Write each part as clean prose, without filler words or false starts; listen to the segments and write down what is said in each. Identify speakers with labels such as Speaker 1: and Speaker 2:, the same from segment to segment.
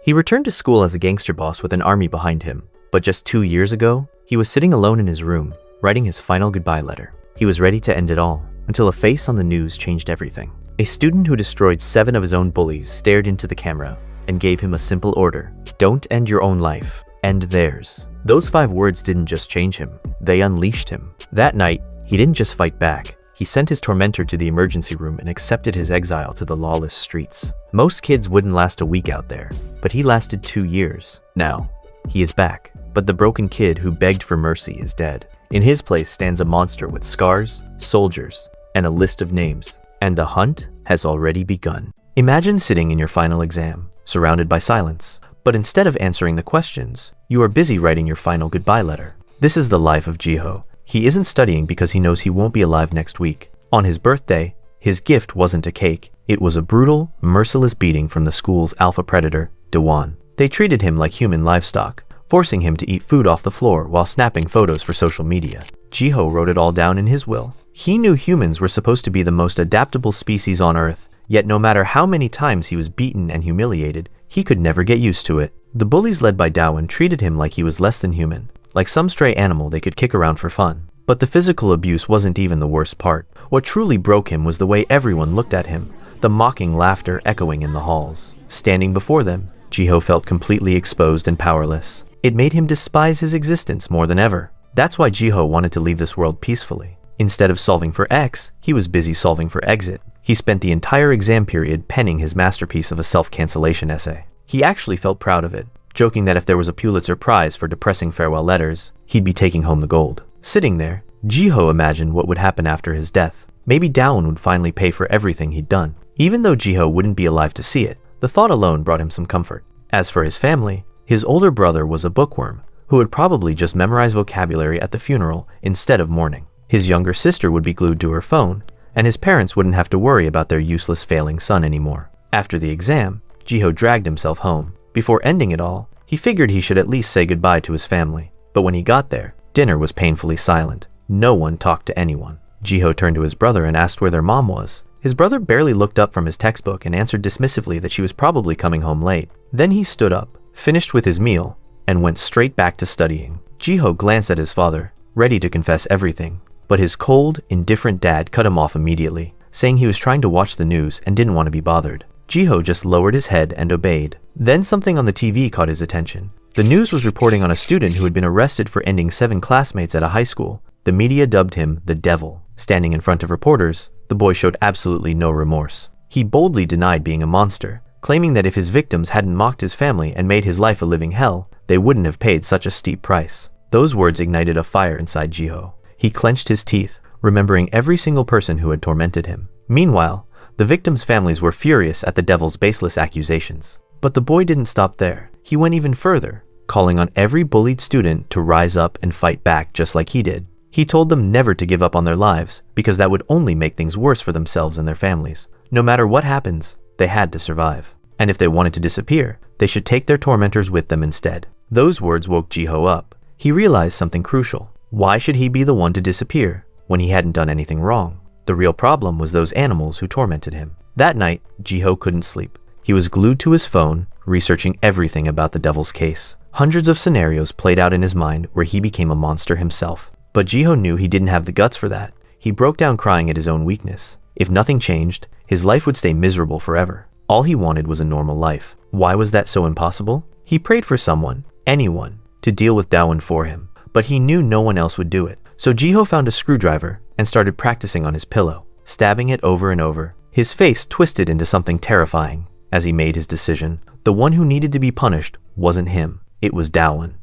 Speaker 1: He returned to school as a gangster boss with an army behind him, but just 2 years ago, he was sitting alone in his room, writing his final goodbye letter. He was ready to end it all, until a face on the news changed everything. A student who destroyed 7 of his own bullies stared into the camera and gave him a simple order: don't end your own life, end theirs. Those 5 words didn't just change him, they unleashed him. That night, he didn't just fight back. He sent his tormentor to the emergency room and accepted his exile to the lawless streets. Most kids wouldn't last a week out there, but he lasted 2 years. Now, he is back, but the broken kid who begged for mercy is dead. In his place stands a monster with scars, soldiers, and a list of names, and the hunt has already begun. Imagine sitting in your final exam, surrounded by silence, but instead of answering the questions, you are busy writing your final goodbye letter. This is the life of Jiho. He isn't studying because he knows he won't be alive next week. On his birthday, his gift wasn't a cake. It was a brutal, merciless beating from the school's alpha predator, Dewan. They treated him like human livestock, forcing him to eat food off the floor while snapping photos for social media. Jiho wrote it all down in his will. He knew humans were supposed to be the most adaptable species on Earth, yet no matter how many times he was beaten and humiliated, he could never get used to it. The bullies led by Dawan treated him like he was less than human, like some stray animal they could kick around for fun. But the physical abuse wasn't even the worst part. What truly broke him was the way everyone looked at him, the mocking laughter echoing in the halls. Standing before them, Jiho felt completely exposed and powerless. It made him despise his existence more than ever. That's why Jiho wanted to leave this world peacefully. Instead of solving for X, he was busy solving for exit. He spent the entire exam period penning his masterpiece of a self-cancellation essay. He actually felt proud of it, joking that if there was a Pulitzer Prize for depressing farewell letters, he'd be taking home the gold. Sitting there, Jiho imagined what would happen after his death. Maybe Dawan would finally pay for everything he'd done. Even though Jiho wouldn't be alive to see it, the thought alone brought him some comfort. As for his family, his older brother was a bookworm who would probably just memorize vocabulary at the funeral instead of mourning. His younger sister would be glued to her phone, and his parents wouldn't have to worry about their useless failing son anymore. After the exam, Jiho dragged himself home. Before ending it all, he figured he should at least say goodbye to his family. But when he got there, dinner was painfully silent. No one talked to anyone. Jiho turned to his brother and asked where their mom was. His brother barely looked up from his textbook and answered dismissively that she was probably coming home late. Then he stood up, finished with his meal, and went straight back to studying. Jiho glanced at his father, ready to confess everything. But his cold, indifferent dad cut him off immediately, saying he was trying to watch the news and didn't want to be bothered. Jiho just lowered his head and obeyed. Then something on the TV caught his attention. The news was reporting on a student who had been arrested for ending 7 classmates at a high school. The media dubbed him the Devil. Standing in front of reporters, the boy showed absolutely no remorse. He boldly denied being a monster, claiming that if his victims hadn't mocked his family and made his life a living hell, they wouldn't have paid such a steep price. Those words ignited a fire inside Jiho. He clenched his teeth, remembering every single person who had tormented him. Meanwhile, the victims' families were furious at the Devil's baseless accusations. But the boy didn't stop there. He went even further, calling on every bullied student to rise up and fight back just like he did. He told them never to give up on their lives, because that would only make things worse for themselves and their families. No matter what happens, they had to survive. And if they wanted to disappear, they should take their tormentors with them instead. Those words woke Jiho up. He realized something crucial. Why should he be the one to disappear when he hadn't done anything wrong? The real problem was those animals who tormented him. That night, Jiho couldn't sleep. He was glued to his phone, researching everything about the Devil's case. Hundreds of scenarios played out in his mind where he became a monster himself. But Jiho knew he didn't have the guts for that. He broke down crying at his own weakness. If nothing changed, his life would stay miserable forever. All he wanted was a normal life. Why was that so impossible? He prayed for someone, anyone, to deal with Dawan for him, but he knew no one else would do it. So Jiho found a screwdriver and started practicing on his pillow, stabbing it over and over. His face twisted into something terrifying as he made his decision. The one who needed to be punished wasn't him, it was Dawan.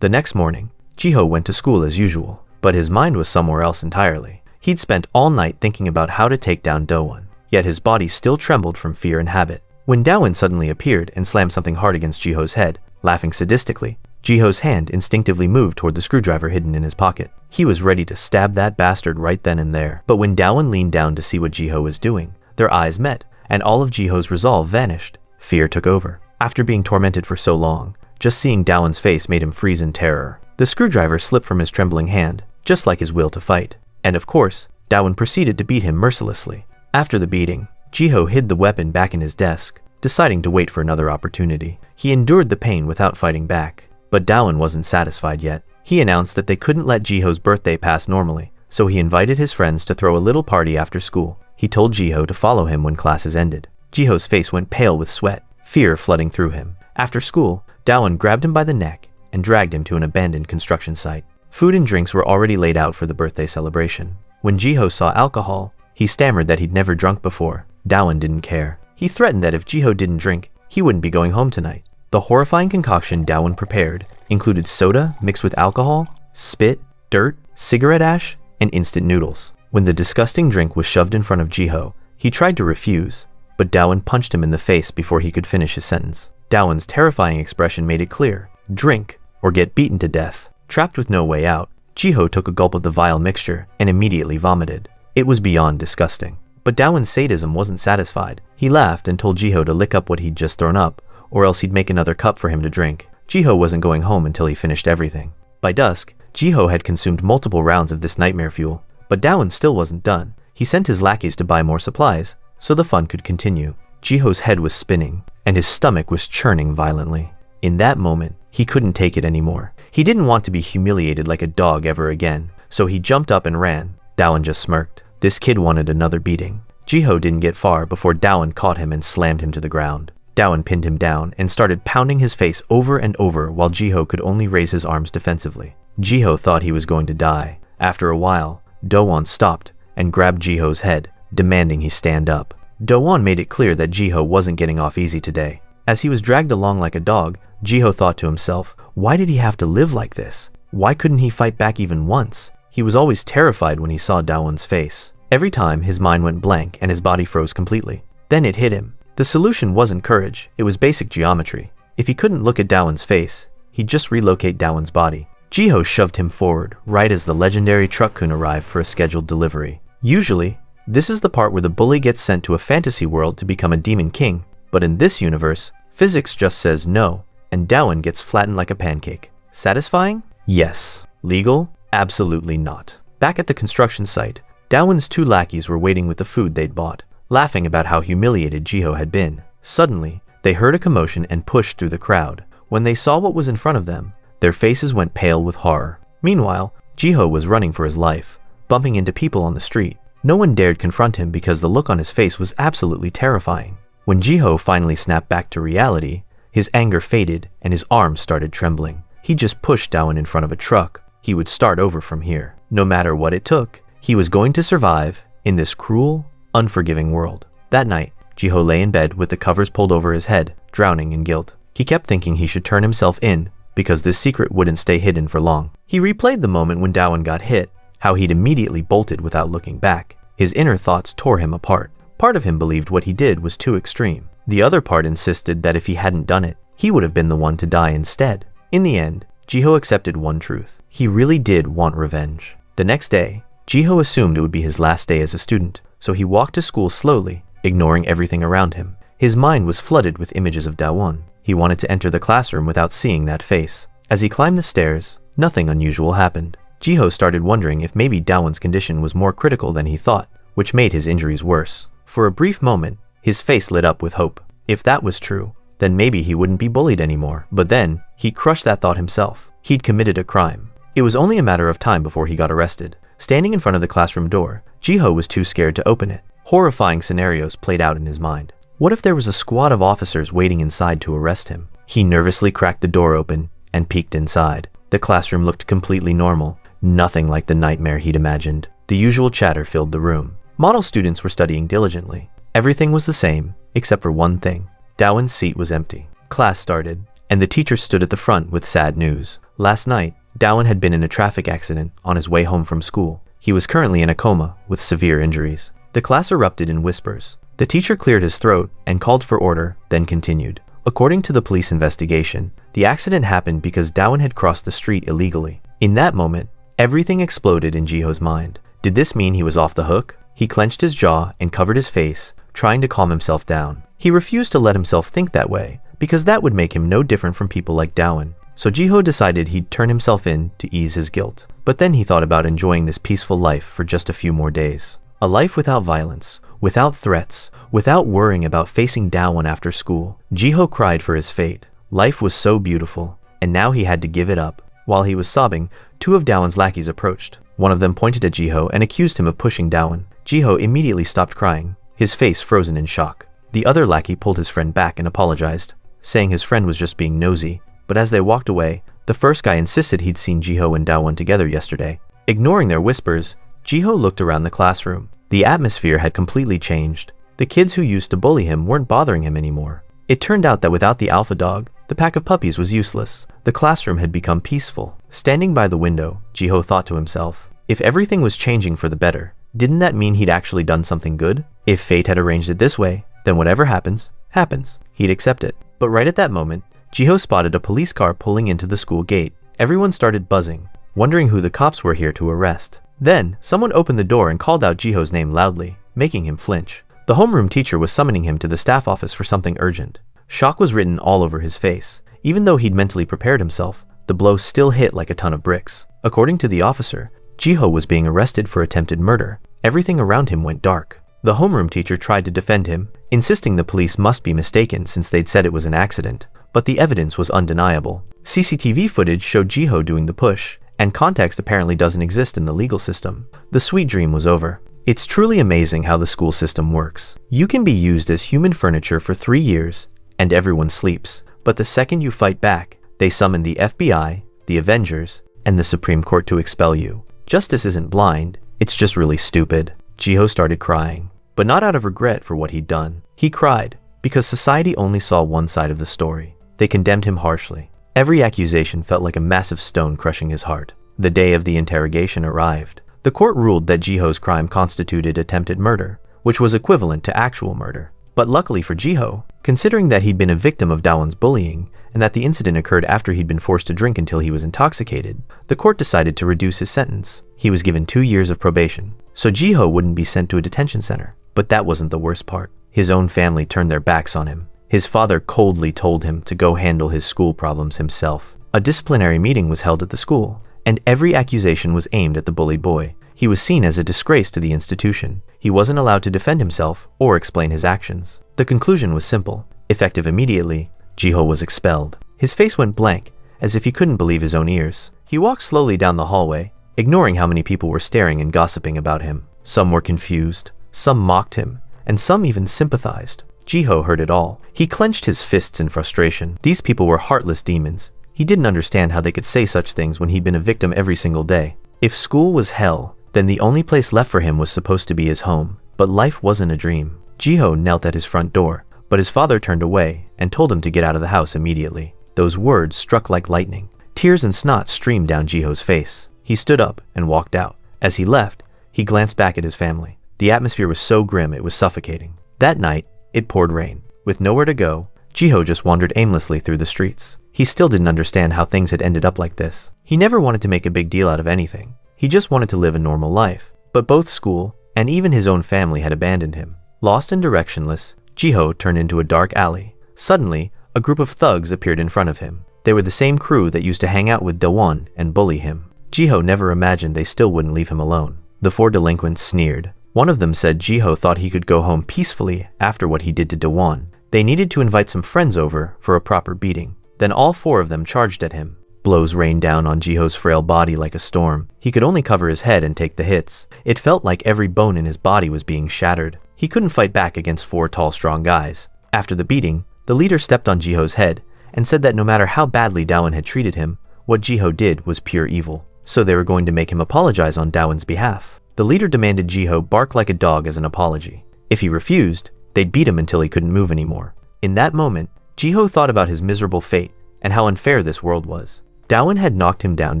Speaker 1: The next morning, Jiho went to school as usual, but his mind was somewhere else entirely. He'd spent all night thinking about how to take down Dawan, yet his body still trembled from fear and habit. When Dawan suddenly appeared and slammed something hard against Jiho's head, laughing sadistically, Jiho's hand instinctively moved toward the screwdriver hidden in his pocket. He was ready to stab that bastard right then and there. But when Dawan leaned down to see what Jiho was doing, their eyes met, and all of Jiho's resolve vanished. Fear took over. After being tormented for so long, just seeing Dawan's face made him freeze in terror. The screwdriver slipped from his trembling hand, just like his will to fight. And of course, Dawan proceeded to beat him mercilessly. After the beating, Jiho hid the weapon back in his desk, deciding to wait for another opportunity. He endured the pain without fighting back. But Dawan wasn't satisfied yet. He announced that they couldn't let Jiho's birthday pass normally, so he invited his friends to throw a little party after school. He told Jiho to follow him when classes ended. Jiho's face went pale with sweat, fear flooding through him. After school, Dawan grabbed him by the neck and dragged him to an abandoned construction site. Food and drinks were already laid out for the birthday celebration. When Jiho saw alcohol, he stammered that he'd never drunk before. Dawan didn't care. He threatened that if Jiho didn't drink, he wouldn't be going home tonight. The horrifying concoction Dawan prepared included soda mixed with alcohol, spit, dirt, cigarette ash, and instant noodles. When the disgusting drink was shoved in front of Jiho, he tried to refuse, but Dawan punched him in the face before he could finish his sentence. Dawan's terrifying expression made it clear: drink or get beaten to death. Trapped with no way out, Jiho took a gulp of the vile mixture and immediately vomited. It was beyond disgusting. But Dawan's sadism wasn't satisfied. He laughed and told Jiho to lick up what he'd just thrown up, or else he'd make another cup for him to drink. Jiho wasn't going home until he finished everything. By dusk, Jiho had consumed multiple rounds of this nightmare fuel, but Dawan still wasn't done. He sent his lackeys to buy more supplies, so the fun could continue. Jiho's head was spinning, and his stomach was churning violently. In that moment, he couldn't take it anymore. He didn't want to be humiliated like a dog ever again, so he jumped up and ran. Dawan just smirked. This kid wanted another beating. Jiho didn't get far before Dawan caught him and slammed him to the ground. Dawan pinned him down and started pounding his face over and over while Jiho could only raise his arms defensively. Jiho thought he was going to die. After a while, Dawan stopped and grabbed Jiho's head, demanding he stand up. Dawan made it clear that Jiho wasn't getting off easy today. As he was dragged along like a dog, Jiho thought to himself, why did he have to live like this? Why couldn't he fight back even once? He was always terrified when he saw Dawan's face. Every time, his mind went blank and his body froze completely. Then it hit him. The solution wasn't courage, it was basic geometry. If he couldn't look at Dawan's face, he'd just relocate Dawan's body. Jiho shoved him forward, right as the legendary truck-kun arrived for a scheduled delivery. Usually, this is the part where the bully gets sent to a fantasy world to become a demon king, but in this universe, physics just says no, and Dawan gets flattened like a pancake. Satisfying? Yes. Legal? Absolutely not. Back at the construction site, Dawan's two lackeys were waiting with the food they'd bought, laughing about how humiliated Jiho had been. Suddenly, they heard a commotion and pushed through the crowd. When they saw what was in front of them, their faces went pale with horror. Meanwhile, Jiho was running for his life, bumping into people on the street. No one dared confront him because the look on his face was absolutely terrifying. When Jiho finally snapped back to reality, his anger faded and his arms started trembling. He just pushed Dawan in front of a truck. He would start over from here. No matter what it took, he was going to survive in this cruel, unforgiving world. That night, Jiho lay in bed with the covers pulled over his head, drowning in guilt. He kept thinking he should turn himself in because this secret wouldn't stay hidden for long. He replayed the moment when Dawan got hit, how he'd immediately bolted without looking back. His inner thoughts tore him apart. Part of him believed what he did was too extreme. The other part insisted that if he hadn't done it, he would have been the one to die instead. In the end, Jiho accepted one truth. He really did want revenge. The next day, Jiho assumed it would be his last day as a student, so he walked to school slowly, ignoring everything around him. His mind was flooded with images of Dawan. He wanted to enter the classroom without seeing that face. As he climbed the stairs, nothing unusual happened. Jiho started wondering if maybe Dawan's condition was more critical than he thought, which made his injuries worse. For a brief moment, his face lit up with hope. If that was true, then maybe he wouldn't be bullied anymore. But then, he crushed that thought himself. He'd committed a crime. It was only a matter of time before he got arrested. Standing in front of the classroom door, Jiho was too scared to open it. Horrifying scenarios played out in his mind. What if there was a squad of officers waiting inside to arrest him? He nervously cracked the door open and peeked inside. The classroom looked completely normal, nothing like the nightmare he'd imagined. The usual chatter filled the room. Model students were studying diligently. Everything was the same, except for one thing. Dawan's seat was empty. Class started, and the teacher stood at the front with sad news. Last night, Dawan had been in a traffic accident on his way home from school. He was currently in a coma with severe injuries. The class erupted in whispers. The teacher cleared his throat and called for order, then continued. According to the police investigation, the accident happened because Dawan had crossed the street illegally. In that moment, everything exploded in Jiho's mind. Did this mean he was off the hook? He clenched his jaw and covered his face, trying to calm himself down. He refused to let himself think that way, because that would make him no different from people like Dawan. So Jiho decided he'd turn himself in to ease his guilt. But then he thought about enjoying this peaceful life for just a few more days. A life without violence, without threats, without worrying about facing Daewon after school. Jiho cried for his fate. Life was so beautiful, and now he had to give it up. While he was sobbing, two of Daewon's lackeys approached. One of them pointed at Jiho and accused him of pushing Daewon. Jiho immediately stopped crying, his face frozen in shock. The other lackey pulled his friend back and apologized, saying his friend was just being nosy. But as they walked away, the first guy insisted he'd seen Jiho and Daewon together yesterday. Ignoring their whispers, Jiho looked around the classroom. The atmosphere had completely changed. The kids who used to bully him weren't bothering him anymore. It turned out that without the alpha dog, the pack of puppies was useless. The classroom had become peaceful. Standing by the window, Jiho thought to himself, if everything was changing for the better, didn't that mean he'd actually done something good? If fate had arranged it this way, then whatever happens, happens. He'd accept it. But right at that moment, Jiho spotted a police car pulling into the school gate. Everyone started buzzing, wondering who the cops were here to arrest. Then, someone opened the door and called out Jiho's name loudly, making him flinch. The homeroom teacher was summoning him to the staff office for something urgent. Shock was written all over his face. Even though he'd mentally prepared himself, the blow still hit like a ton of bricks. According to the officer, Jiho was being arrested for attempted murder. Everything around him went dark. The homeroom teacher tried to defend him, insisting the police must be mistaken since they'd said it was an accident. But the evidence was undeniable. CCTV footage showed Jiho doing the push, and context apparently doesn't exist in the legal system. The sweet dream was over. It's truly amazing how the school system works. You can be used as human furniture for 3 years, and everyone sleeps. But the second you fight back, they summon the FBI, the Avengers, and the Supreme Court to expel you. Justice isn't blind, it's just really stupid. Jiho started crying, but not out of regret for what he'd done. He cried because society only saw one side of the story. They condemned him harshly. Every accusation felt like a massive stone crushing his heart. The day of the interrogation arrived. The court ruled that Jiho's crime constituted attempted murder, which was equivalent to actual murder. But luckily for Jiho, considering that he'd been a victim of Daewon's bullying, and that the incident occurred after he'd been forced to drink until he was intoxicated, the court decided to reduce his sentence. He was given 2 years of probation, so Jiho wouldn't be sent to a detention center. But that wasn't the worst part. His own family turned their backs on him. His father coldly told him to go handle his school problems himself. A disciplinary meeting was held at the school, and every accusation was aimed at the bullied boy. He was seen as a disgrace to the institution. He wasn't allowed to defend himself or explain his actions. The conclusion was simple. Effective immediately, Jiho was expelled. His face went blank, as if he couldn't believe his own ears. He walked slowly down the hallway, ignoring how many people were staring and gossiping about him. Some were confused, some mocked him, and some even sympathized. Jiho heard it all. He clenched his fists in frustration. These people were heartless demons. He didn't understand how they could say such things when he'd been a victim every single day. If school was hell, then the only place left for him was supposed to be his home. But life wasn't a dream. Jiho knelt at his front door, but his father turned away and told him to get out of the house immediately. Those words struck like lightning. Tears and snot streamed down Jiho's face. He stood up and walked out. As he left, he glanced back at his family. The atmosphere was so grim it was suffocating. That night, it poured rain. With nowhere to go, Jiho just wandered aimlessly through the streets. He still didn't understand how things had ended up like this. He never wanted to make a big deal out of anything. He just wanted to live a normal life. But both school and even his own family had abandoned him. Lost and directionless, Jiho turned into a dark alley. Suddenly, a group of thugs appeared in front of him. They were the same crew that used to hang out with Daewon and bully him. Jiho never imagined they still wouldn't leave him alone. The 4 delinquents sneered. One of them said Jiho thought he could go home peacefully after what he did to Daewon. They needed to invite some friends over for a proper beating. Then all 4 of them charged at him. Blows rained down on Jiho's frail body like a storm. He could only cover his head and take the hits. It felt like every bone in his body was being shattered. He couldn't fight back against 4 tall, strong guys. After the beating, the leader stepped on Jiho's head and said that no matter how badly Daewon had treated him, what Jiho did was pure evil. So they were going to make him apologize on Daewon's behalf. The leader demanded Jiho bark like a dog as an apology. If he refused, they'd beat him until he couldn't move anymore. In that moment, Jiho thought about his miserable fate and how unfair this world was. Daewon had knocked him down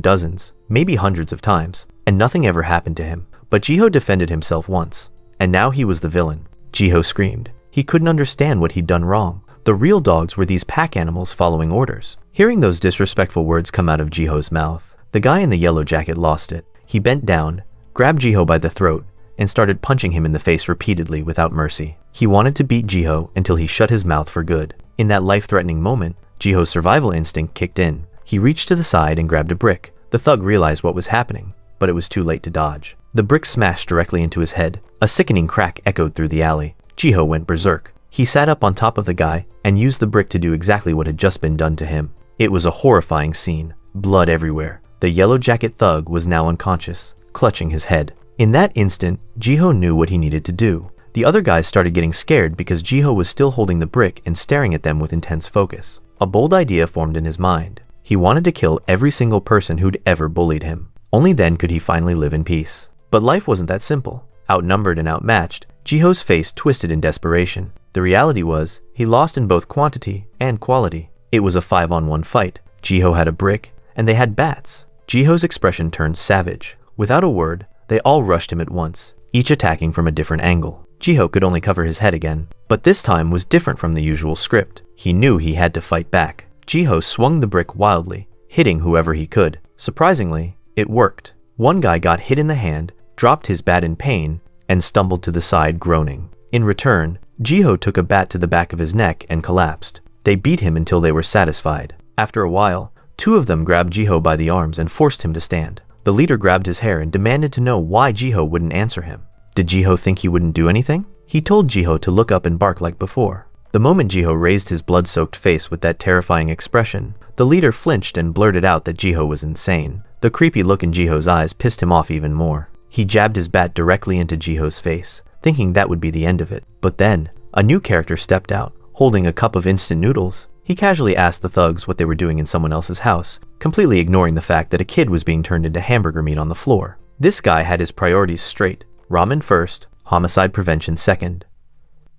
Speaker 1: dozens, maybe hundreds of times, and nothing ever happened to him. But Jiho defended himself once, and now he was the villain. Jiho screamed. He couldn't understand what he'd done wrong. The real dogs were these pack animals following orders. Hearing those disrespectful words come out of Jiho's mouth, the guy in the yellow jacket lost it. He bent down, grabbed Jiho by the throat, and started punching him in the face repeatedly without mercy. He wanted to beat Jiho until he shut his mouth for good. In that life-threatening moment, Jiho's survival instinct kicked in. He reached to the side and grabbed a brick. The thug realized what was happening. but it was too late to dodge. The brick smashed directly into his head. A sickening crack echoed through the alley. Jiho went berserk. He sat up on top of the guy and used the brick to do exactly what had just been done to him. It was a horrifying scene. Blood everywhere. The yellow jacket thug was now unconscious, clutching his head. In that instant, Jiho knew what he needed to do. The other guys started getting scared because Jiho was still holding the brick and staring at them with intense focus. A bold idea formed in his mind. He wanted to kill every single person who'd ever bullied him. Only then could he finally live in peace. But life wasn't that simple. Outnumbered and outmatched, Jiho's face twisted in desperation. The reality was, he lost in both quantity and quality. It was a 5-on-1 fight. Jiho had a brick, and they had bats. Jiho's expression turned savage. Without a word, they all rushed him at once, each attacking from a different angle. Jiho could only cover his head again, but this time was different from the usual script. He knew he had to fight back. Jiho swung the brick wildly, hitting whoever he could. Surprisingly, it worked. One guy got hit in the hand, dropped his bat in pain, and stumbled to the side groaning. In return, Jiho took a bat to the back of his neck and collapsed. They beat him until they were satisfied. After a while, two of them grabbed Jiho by the arms and forced him to stand. The leader grabbed his hair and demanded to know why Jiho wouldn't answer him. Did Jiho think he wouldn't do anything? He told Jiho to look up and bark like before. The moment Jiho raised his blood-soaked face with that terrifying expression, the leader flinched and blurted out that Jiho was insane. The creepy look in Jiho's eyes pissed him off even more. He jabbed his bat directly into Jiho's face, thinking that would be the end of it. But then, a new character stepped out, holding a cup of instant noodles. He casually asked the thugs what they were doing in someone else's house, completely ignoring the fact that a kid was being turned into hamburger meat on the floor. This guy had his priorities straight. Ramen first, homicide prevention second.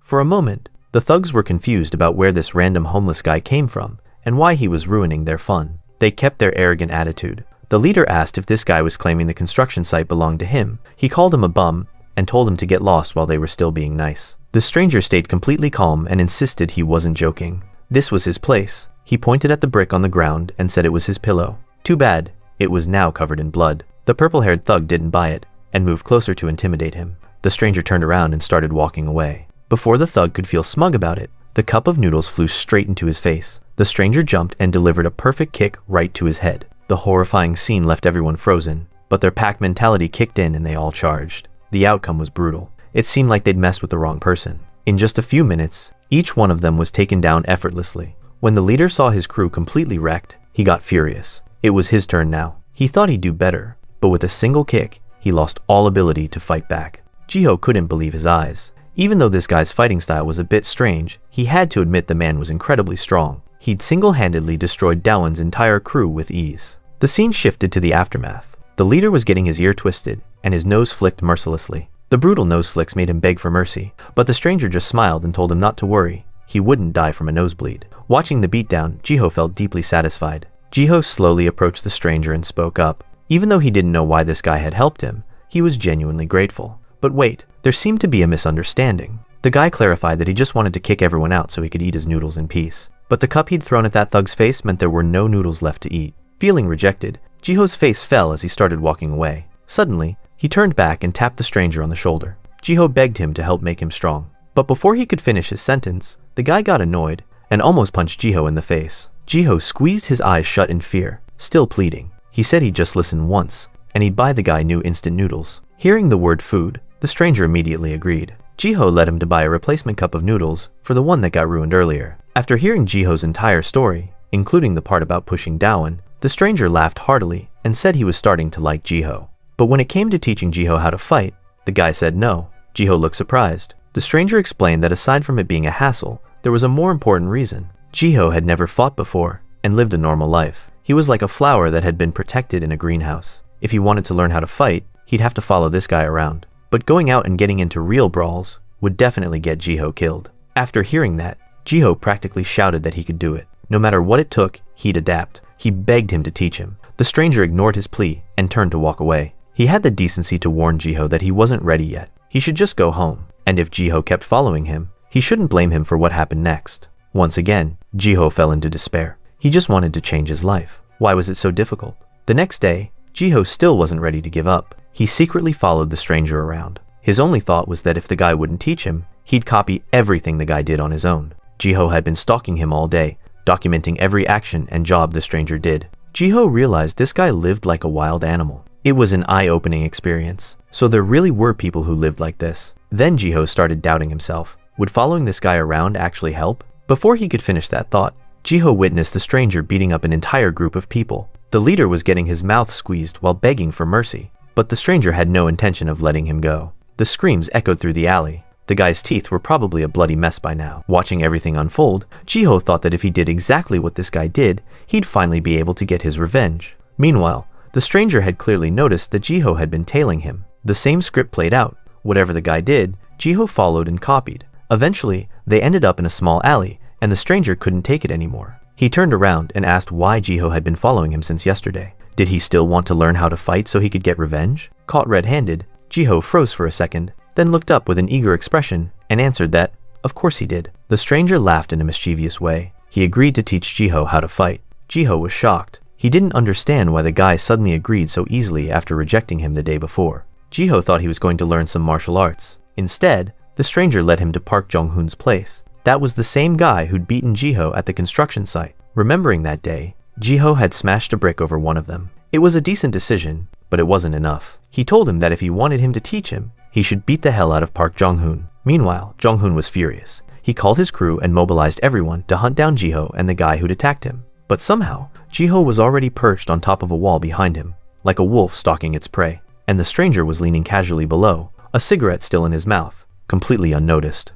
Speaker 1: For a moment, the thugs were confused about where this random homeless guy came from and why he was ruining their fun. They kept their arrogant attitude. The leader asked if this guy was claiming the construction site belonged to him. He called him a bum and told him to get lost while they were still being nice. The stranger stayed completely calm and insisted he wasn't joking. This was his place. He pointed at the brick on the ground and said it was his pillow. Too bad, it was now covered in blood. The purple-haired thug didn't buy it and moved closer to intimidate him. The stranger turned around and started walking away. Before the thug could feel smug about it, the cup of noodles flew straight into his face. The stranger jumped and delivered a perfect kick right to his head. The horrifying scene left everyone frozen, but their pack mentality kicked in and they all charged. The outcome was brutal. It seemed like they'd messed with the wrong person. In just a few minutes, each one of them was taken down effortlessly. When the leader saw his crew completely wrecked, he got furious. It was his turn now. He thought he'd do better, but with a single kick, he lost all ability to fight back. Jiho couldn't believe his eyes. Even though this guy's fighting style was a bit strange, he had to admit the man was incredibly strong. He'd single-handedly destroyed Dawan's entire crew with ease. The scene shifted to the aftermath. The leader was getting his ear twisted, and his nose flicked mercilessly. The brutal nose flicks made him beg for mercy, but the stranger just smiled and told him not to worry. He wouldn't die from a nosebleed. Watching the beatdown, Jiho felt deeply satisfied. Jiho slowly approached the stranger and spoke up. Even though he didn't know why this guy had helped him, he was genuinely grateful. But wait, there seemed to be a misunderstanding. The guy clarified that he just wanted to kick everyone out so he could eat his noodles in peace. But the cup he'd thrown at that thug's face meant there were no noodles left to eat. Feeling rejected, Jiho's face fell as he started walking away. Suddenly, he turned back and tapped the stranger on the shoulder. Jiho begged him to help make him strong. But before he could finish his sentence, the guy got annoyed and almost punched Jiho in the face. Jiho squeezed his eyes shut in fear, still pleading. He said he'd just listen once, and he'd buy the guy new instant noodles. Hearing the word food, the stranger immediately agreed. Jiho led him to buy a replacement cup of noodles for the one that got ruined earlier. After hearing Jiho's entire story, including the part about pushing Dawan, the stranger laughed heartily and said he was starting to like Jiho. But when it came to teaching Jiho how to fight, the guy said no. Jiho looked surprised. The stranger explained that aside from it being a hassle, there was a more important reason. Jiho had never fought before and lived a normal life. He was like a flower that had been protected in a greenhouse. If he wanted to learn how to fight, he'd have to follow this guy around. But going out and getting into real brawls would definitely get Jiho killed. After hearing that, Jiho practically shouted that he could do it. No matter what it took, he'd adapt. He begged him to teach him. The stranger ignored his plea and turned to walk away. He had the decency to warn Jiho that he wasn't ready yet. He should just go home. And if Jiho kept following him, he shouldn't blame him for what happened next. Once again, Jiho fell into despair. He just wanted to change his life. Why was it so difficult? The next day, Jiho still wasn't ready to give up. He secretly followed the stranger around. His only thought was that if the guy wouldn't teach him, he'd copy everything the guy did on his own. Jiho had been stalking him all day, documenting every action and job the stranger did. Jiho realized this guy lived like a wild animal. It was an eye-opening experience. So there really were people who lived like this. Then Jiho started doubting himself. Would following this guy around actually help? Before he could finish that thought, Jiho witnessed the stranger beating up an entire group of people. The leader was getting his mouth squeezed while begging for mercy, but the stranger had no intention of letting him go. The screams echoed through the alley. The guy's teeth were probably a bloody mess by now. Watching everything unfold, Jiho thought that if he did exactly what this guy did, he'd finally be able to get his revenge. Meanwhile, the stranger had clearly noticed that Jiho had been tailing him. The same script played out. Whatever the guy did, Jiho followed and copied. Eventually, they ended up in a small alley, and the stranger couldn't take it anymore. He turned around and asked why Jiho had been following him since yesterday. Did he still want to learn how to fight so he could get revenge? Caught red-handed, Jiho froze for a second, then looked up with an eager expression and answered that, of course he did. The stranger laughed in a mischievous way. He agreed to teach Jiho how to fight. Jiho was shocked. He didn't understand why the guy suddenly agreed so easily after rejecting him the day before. Jiho thought he was going to learn some martial arts. Instead, the stranger led him to Park Jong-hoon's place. That was the same guy who'd beaten Jiho at the construction site. Remembering that day, Jiho had smashed a brick over one of them. It was a decent decision, but it wasn't enough. He told him that if he wanted him to teach him, he should beat the hell out of Park Jong-hoon. Meanwhile, Jong-hoon was furious. He called his crew and mobilized everyone to hunt down Jiho and the guy who'd attacked him. But somehow, Jiho was already perched on top of a wall behind him, like a wolf stalking its prey, and the stranger was leaning casually below, a cigarette still in his mouth, completely unnoticed.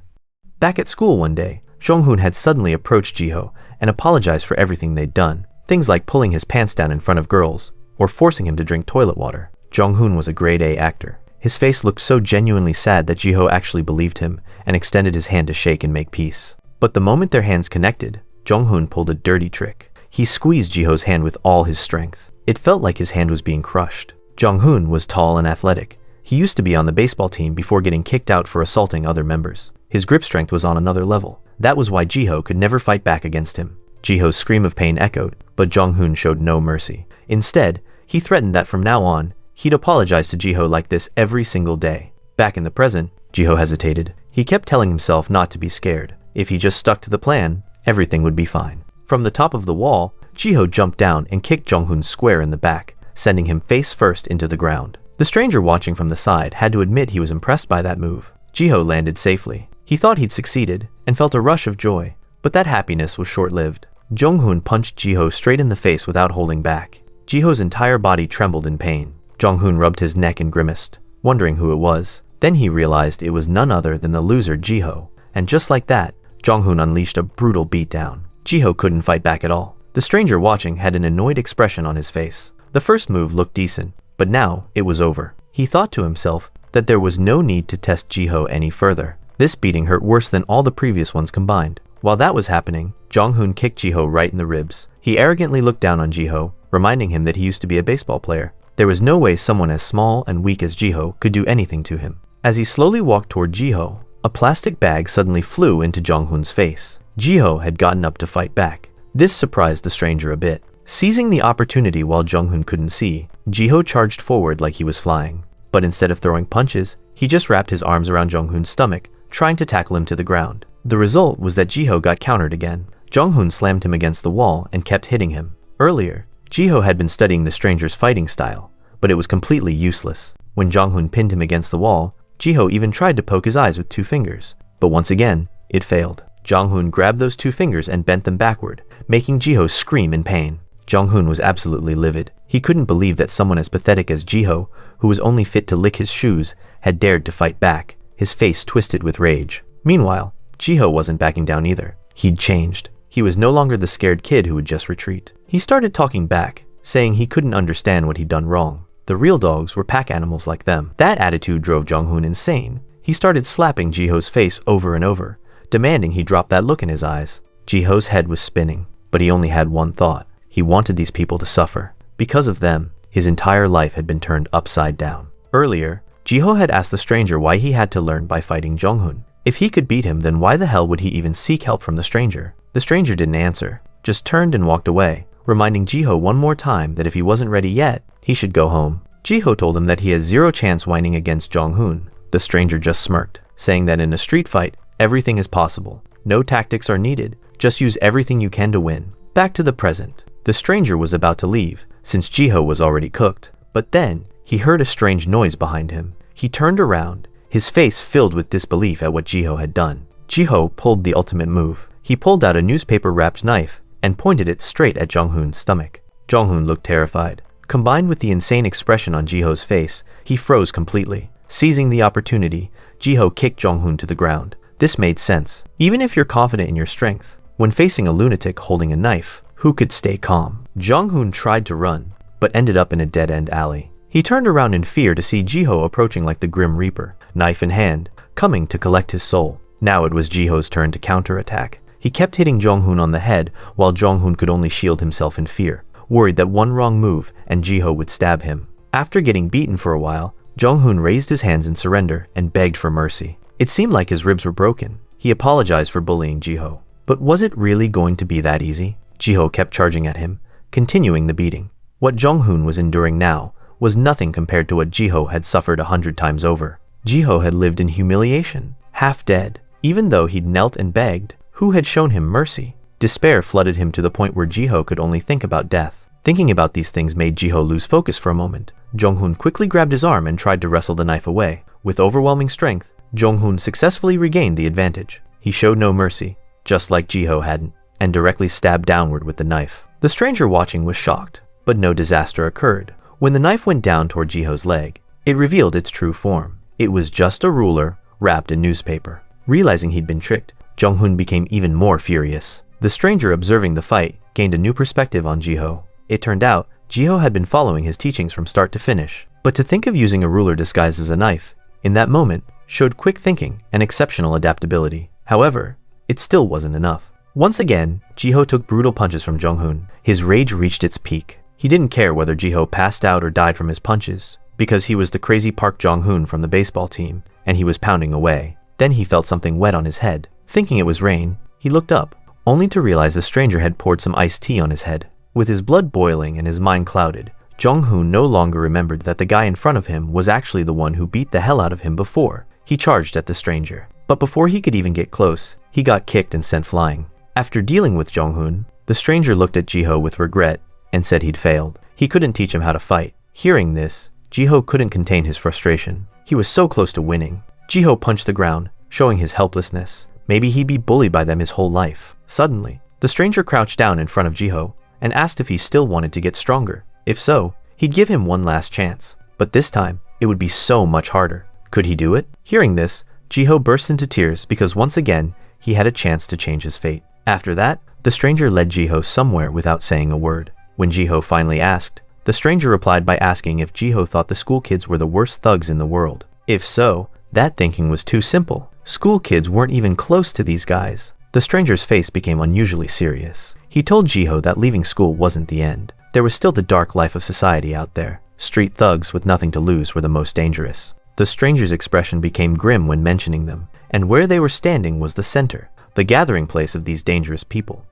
Speaker 1: Back at school one day, Jong-hoon had suddenly approached Jiho and apologized for everything they'd done, things like pulling his pants down in front of girls, or forcing him to drink toilet water. Jong-hoon was a grade A actor. His face looked so genuinely sad that Jiho actually believed him and extended his hand to shake and make peace. But the moment their hands connected, Jong-hoon pulled a dirty trick. He squeezed Jiho's hand with all his strength. It felt like his hand was being crushed. Jong-hoon was tall and athletic. He used to be on the baseball team before getting kicked out for assaulting other members. His grip strength was on another level. That was why Jiho could never fight back against him. Jiho's scream of pain echoed, but Jong-hoon showed no mercy. Instead, he threatened that from now on, he'd apologize to Jiho like this every single day. Back in the present, Jiho hesitated. He kept telling himself not to be scared. If he just stuck to the plan, everything would be fine. From the top of the wall, Jiho jumped down and kicked Jong-hoon square in the back, sending him face first into the ground. The stranger watching from the side had to admit he was impressed by that move. Jiho landed safely. He thought he'd succeeded and felt a rush of joy, but that happiness was short-lived. Jong-hoon punched Jiho straight in the face without holding back. Jiho's entire body trembled in pain. Jong-hoon rubbed his neck and grimaced, wondering who it was. Then he realized it was none other than the loser Jiho, and just like that, Jong-hoon unleashed a brutal beatdown. Jiho couldn't fight back at all. The stranger watching had an annoyed expression on his face. The first move looked decent, but now it was over. He thought to himself that there was no need to test Jiho any further. This beating hurt worse than all the previous ones combined. While that was happening, Jong-hoon kicked Jiho right in the ribs. He arrogantly looked down on Jiho, reminding him that he used to be a baseball player. There was no way someone as small and weak as Jiho could do anything to him. As he slowly walked toward Jiho, a plastic bag suddenly flew into Jong-hoon's face. Jiho had gotten up to fight back. This surprised the stranger a bit. Seizing the opportunity while Jong-hoon couldn't see, Jiho charged forward like he was flying. But instead of throwing punches, he just wrapped his arms around Jong-hoon's stomach, trying to tackle him to the ground. The result was that Jiho got countered again. Jong-hoon slammed him against the wall and kept hitting him. Earlier, Jiho had been studying the stranger's fighting style, but it was completely useless. When Jong-hoon pinned him against the wall, Jiho even tried to poke his eyes with 2 fingers. But once again, it failed. Jong-hoon grabbed those 2 fingers and bent them backward, making Jiho scream in pain. Jong-hoon was absolutely livid. He couldn't believe that someone as pathetic as Jiho, who was only fit to lick his shoes, had dared to fight back. His face twisted with rage. Meanwhile, Jiho wasn't backing down either. He'd changed. He was no longer the scared kid who would just retreat. He started talking back, saying he couldn't understand what he'd done wrong. The real dogs were pack animals like them. That attitude drove Jong-hoon insane. He started slapping Jiho's face over and over, demanding he drop that look in his eyes. Jiho's head was spinning, but he only had one thought. He wanted these people to suffer. Because of them, his entire life had been turned upside down. Earlier, Jiho had asked the stranger why he had to learn by fighting Jong-hoon. If he could beat him, then why the hell would he even seek help from the stranger? The stranger didn't answer, just turned and walked away, reminding Jiho one more time that if he wasn't ready yet, he should go home. Jiho told him that he has 0 chance whining against Jong-hoon. The stranger just smirked, saying that in a street fight, everything is possible. No tactics are needed, just use everything you can to win. Back to the present. The stranger was about to leave, since Jiho was already cooked. But then, he heard a strange noise behind him. He turned around, his face filled with disbelief at what Jiho had done. Jiho pulled the ultimate move. He pulled out a newspaper-wrapped knife and pointed it straight at Jong-hoon's stomach. Jong-hoon looked terrified. Combined with the insane expression on Jiho's face, he froze completely. Seizing the opportunity, Jiho kicked Jong-hoon to the ground. This made sense. Even if you're confident in your strength, when facing a lunatic holding a knife, who could stay calm? Jong-hoon tried to run, but ended up in a dead-end alley. He turned around in fear to see Jiho approaching like the Grim Reaper, knife in hand, coming to collect his soul. Now it was Jiho's turn to counterattack. He kept hitting Jong-hoon on the head while Jong-hoon could only shield himself in fear, worried that one wrong move and Jiho would stab him. After getting beaten for a while, Jong-hoon raised his hands in surrender and begged for mercy. It seemed like his ribs were broken. He apologized for bullying Jiho. But was it really going to be that easy? Jiho kept charging at him, continuing the beating. What Jong-hoon was enduring now was nothing compared to what Jiho had suffered 100 times over. Jiho had lived in humiliation, half dead. Even though he'd knelt and begged, who had shown him mercy? Despair flooded him to the point where Jiho could only think about death. Thinking about these things made Jiho lose focus for a moment. Jong-hoon quickly grabbed his arm and tried to wrestle the knife away. With overwhelming strength, Jong-hoon successfully regained the advantage. He showed no mercy, just like Jiho hadn't, and directly stabbed downward with the knife. The stranger watching was shocked, but no disaster occurred. When the knife went down toward Jiho's leg, it revealed its true form. It was just a ruler wrapped in newspaper. Realizing he'd been tricked, Jong-hoon became even more furious. The stranger observing the fight gained a new perspective on Jiho. It turned out, Jiho had been following his teachings from start to finish. But to think of using a ruler disguised as a knife, in that moment, showed quick thinking and exceptional adaptability. However, it still wasn't enough. Once again, Jiho took brutal punches from Jong-hoon. His rage reached its peak. He didn't care whether Jiho passed out or died from his punches, because he was the crazy Park Jong-hoon from the baseball team, and he was pounding away. Then he felt something wet on his head. Thinking it was rain, he looked up, only to realize the stranger had poured some iced tea on his head. With his blood boiling and his mind clouded, Jong-hoon no longer remembered that the guy in front of him was actually the one who beat the hell out of him before. He charged at the stranger. But before he could even get close, he got kicked and sent flying. After dealing with Jong-hoon, the stranger looked at Jiho with regret and said he'd failed. He couldn't teach him how to fight. Hearing this, Jiho couldn't contain his frustration. He was so close to winning. Jiho punched the ground, showing his helplessness. Maybe he'd be bullied by them his whole life. Suddenly, the stranger crouched down in front of Jiho and asked if he still wanted to get stronger. If so, he'd give him one last chance. But this time, it would be so much harder. Could he do it? Hearing this, Jiho burst into tears because once again, he had a chance to change his fate. After that, the stranger led Jiho somewhere without saying a word. When Jiho finally asked, the stranger replied by asking if Jiho thought the school kids were the worst thugs in the world. If so, that thinking was too simple. School kids weren't even close to these guys. The stranger's face became unusually serious. He told Jiho that leaving school wasn't the end. There was still the dark life of society out there. Street thugs with nothing to lose were the most dangerous. The stranger's expression became grim when mentioning them, and where they were standing was the center, the gathering place of these dangerous people.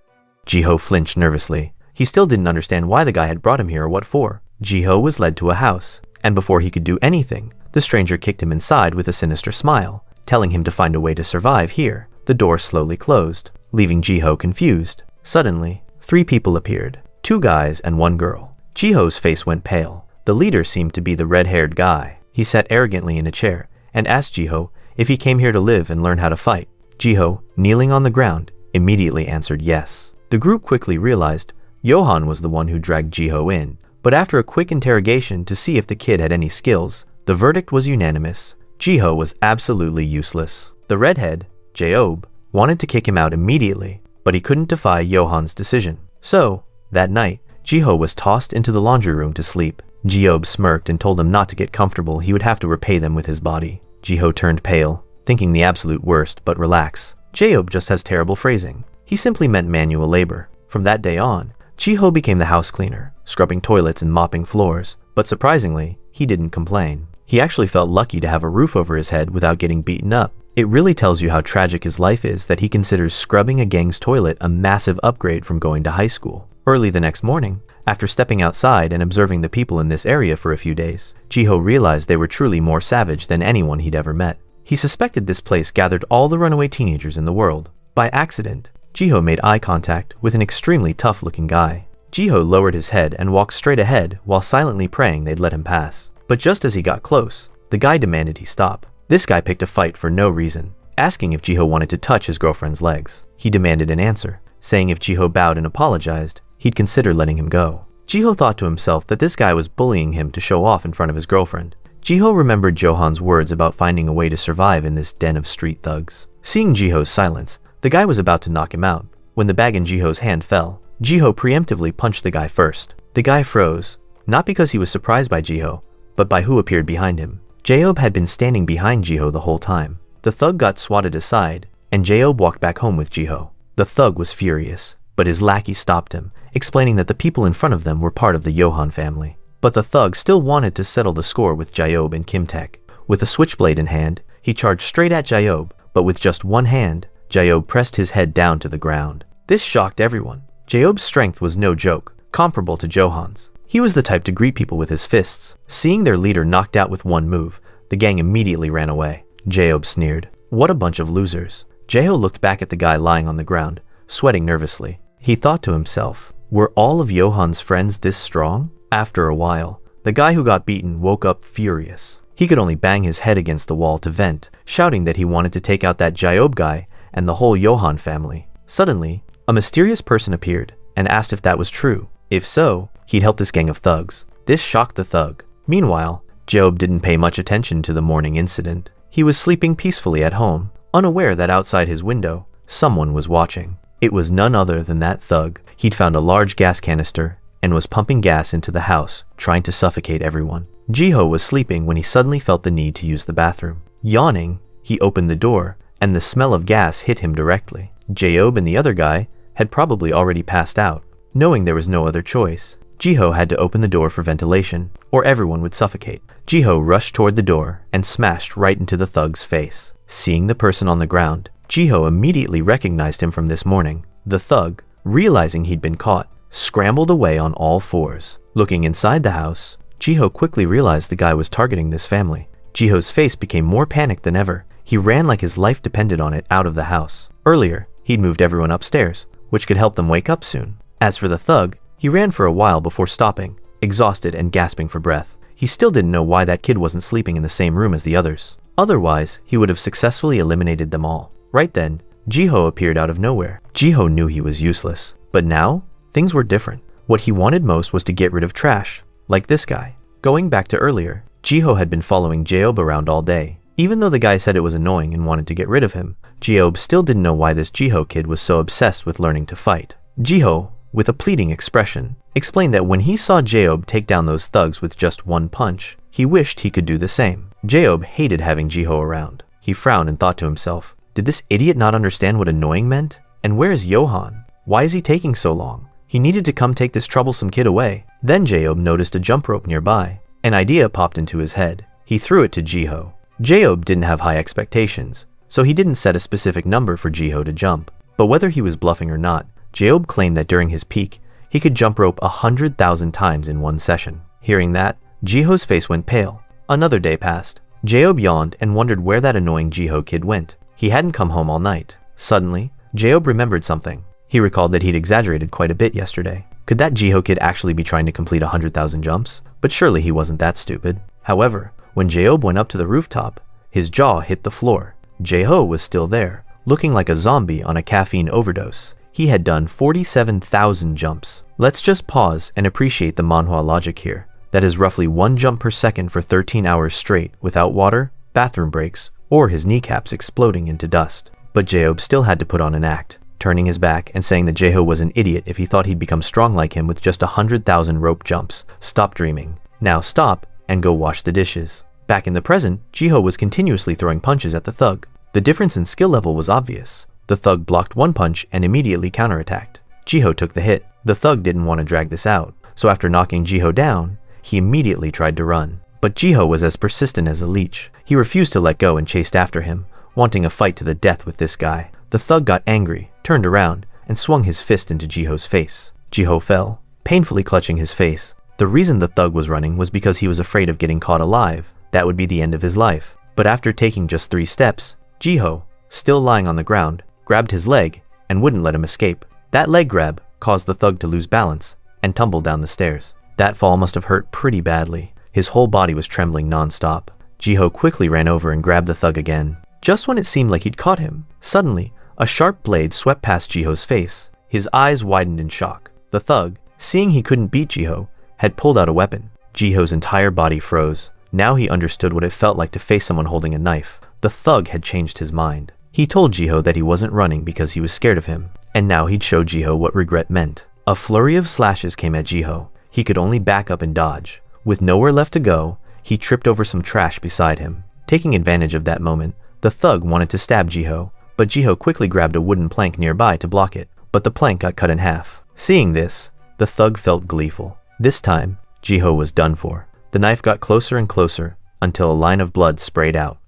Speaker 1: Jiho flinched nervously. He still didn't understand why the guy had brought him here or what for. Jiho was led to a house, and before he could do anything, the stranger kicked him inside with a sinister smile, telling him to find a way to survive here. The door slowly closed, leaving Jiho confused. Suddenly, 3 people appeared, 2 guys and 1 girl. Jiho's face went pale. The leader seemed to be the red-haired guy. He sat arrogantly in a chair and asked Jiho if he came here to live and learn how to fight. Jiho, kneeling on the ground, immediately answered yes. The group quickly realized Johan was the one who dragged Jiho in, but after a quick interrogation to see if the kid had any skills, the verdict was unanimous. Jiho was absolutely useless. The redhead, Jaob, wanted to kick him out immediately, but he couldn't defy Johan's decision. So, that night, Jiho was tossed into the laundry room to sleep. Jaob smirked and told him not to get comfortable, he would have to repay them with his body. Jiho turned pale, thinking the absolute worst, but relax. Jaob just has terrible phrasing. He simply meant manual labor. From that day on, Jiho became the house cleaner, scrubbing toilets and mopping floors, but surprisingly, he didn't complain. He actually felt lucky to have a roof over his head without getting beaten up. It really tells you how tragic his life is that he considers scrubbing a gang's toilet a massive upgrade from going to high school. Early the next morning, after stepping outside and observing the people in this area for a few days, Jiho realized they were truly more savage than anyone he'd ever met. He suspected this place gathered all the runaway teenagers in the world. By accident, Jiho made eye contact with an extremely tough-looking guy. Jiho lowered his head and walked straight ahead while silently praying they'd let him pass. But just as he got close, the guy demanded he stop. This guy picked a fight for no reason, asking if Jiho wanted to touch his girlfriend's legs. He demanded an answer, saying if Jiho bowed and apologized, he'd consider letting him go. Jiho thought to himself that this guy was bullying him to show off in front of his girlfriend. Jiho remembered Johan's words about finding a way to survive in this den of street thugs. Seeing Jiho's silence, the guy was about to knock him out. When the bag in Jiho's hand fell, Jiho preemptively punched the guy first. The guy froze, not because he was surprised by Jiho, but by who appeared behind him. Jayob had been standing behind Jiho the whole time. The thug got swatted aside, and Jayob walked back home with Jiho. The thug was furious, but his lackey stopped him, explaining that the people in front of them were part of the Johan family. But the thug still wanted to settle the score with Jayob and Kimtek. With a switchblade in hand, he charged straight at Jayob, but with just one hand, Jayob pressed his head down to the ground. This shocked everyone. Jayob's strength was no joke, comparable to Johan's. He was the type to greet people with his fists. Seeing their leader knocked out with one move, the gang immediately ran away. Jayob sneered. What a bunch of losers. Jayo looked back at the guy lying on the ground, sweating nervously. He thought to himself, were all of Johan's friends this strong? After a while, the guy who got beaten woke up furious. He could only bang his head against the wall to vent, shouting that he wanted to take out that Jayob guy and the whole Johan family. Suddenly, a mysterious person appeared and asked if that was true. If so, he'd help this gang of thugs. This shocked the thug. Meanwhile, Jayob didn't pay much attention to the morning incident. He was sleeping peacefully at home, unaware that outside his window, someone was watching. It was none other than that thug. He'd found a large gas canister and was pumping gas into the house, trying to suffocate everyone. Jiho was sleeping when he suddenly felt the need to use the bathroom. Yawning, he opened the door, and the smell of gas hit him directly. Jayob and the other guy had probably already passed out. Knowing there was no other choice, Jiho had to open the door for ventilation, or everyone would suffocate. Jiho rushed toward the door and smashed right into the thug's face. Seeing the person on the ground, Jiho immediately recognized him from this morning. The thug, realizing he'd been caught, scrambled away on all fours. Looking inside the house, Jiho quickly realized the guy was targeting this family. Jiho's face became more panicked than ever. He ran like his life depended on it out of the house. Earlier, he'd moved everyone upstairs, which could help them wake up soon. As for the thug, he ran for a while before stopping, exhausted and gasping for breath. He still didn't know why that kid wasn't sleeping in the same room as the others. Otherwise, he would have successfully eliminated them all. Right then, Jiho appeared out of nowhere. Jiho knew he was useless, but now, things were different. What he wanted most was to get rid of trash, like this guy. Going back to earlier, Jiho had been following Jayob around all day. Even though the guy said it was annoying and wanted to get rid of him, Jayob still didn't know why this Jiho kid was so obsessed with learning to fight. Jiho, with a pleading expression, explained that when he saw Jayob take down those thugs with just one punch, he wished he could do the same. Jayob hated having Jiho around. He frowned and thought to himself, did this idiot not understand what annoying meant? And where is Johan? Why is he taking so long? He needed to come take this troublesome kid away. Then Jayob noticed a jump rope nearby. An idea popped into his head. He threw it to Jiho. Jayob didn't have high expectations, so he didn't set a specific number for Jiho to jump. But whether he was bluffing or not, Jayob claimed that during his peak, he could jump rope 100,000 times in one session. Hearing that, Jiho's face went pale. Another day passed. Jayob yawned and wondered where that annoying Jiho kid went. He hadn't come home all night. Suddenly, Jayob remembered something. He recalled that he'd exaggerated quite a bit yesterday. Could that Jiho kid actually be trying to complete 100,000 jumps? But surely he wasn't that stupid. However, when Jayob went up to the rooftop, his jaw hit the floor. Jaho was still there, looking like a zombie on a caffeine overdose. He had done 47,000 jumps. Let's just pause and appreciate the manhwa logic here. That is roughly 1 jump per second for 13 hours straight without water, bathroom breaks, or his kneecaps exploding into dust. But Jayob still had to put on an act, turning his back and saying that Jaho was an idiot if he thought he'd become strong like him with just 100,000 rope jumps. Stop dreaming. Now stop and go wash the dishes. Back in the present, Jiho was continuously throwing punches at the thug. The difference in skill level was obvious. The thug blocked one punch and immediately counterattacked. Jiho took the hit. The thug didn't want to drag this out, so after knocking Jiho down, he immediately tried to run. But Jiho was as persistent as a leech. He refused to let go and chased after him, wanting a fight to the death with this guy. The thug got angry, turned around, and swung his fist into Jiho's face. Jiho fell, painfully clutching his face. The reason the thug was running was because he was afraid of getting caught alive. That would be the end of his life. But after taking just 3 steps, Jiho, still lying on the ground, grabbed his leg and wouldn't let him escape. That leg grab caused the thug to lose balance and tumble down the stairs. That fall must have hurt pretty badly. His whole body was trembling non-stop. Jiho quickly ran over and grabbed the thug again. Just when it seemed like he'd caught him, suddenly, a sharp blade swept past Jiho's face. His eyes widened in shock. The thug, seeing he couldn't beat Jiho, had pulled out a weapon. Jiho's entire body froze. Now he understood what it felt like to face someone holding a knife. The thug had changed his mind. He told Jiho that he wasn't running because he was scared of him, and now he'd show Jiho what regret meant. A flurry of slashes came at Jiho. He could only back up and dodge. With nowhere left to go, he tripped over some trash beside him. Taking advantage of that moment, the thug wanted to stab Jiho, but Jiho quickly grabbed a wooden plank nearby to block it, but the plank got cut in half. Seeing this, the thug felt gleeful. This time, Jiho was done for. The knife got closer and closer until a line of blood sprayed out.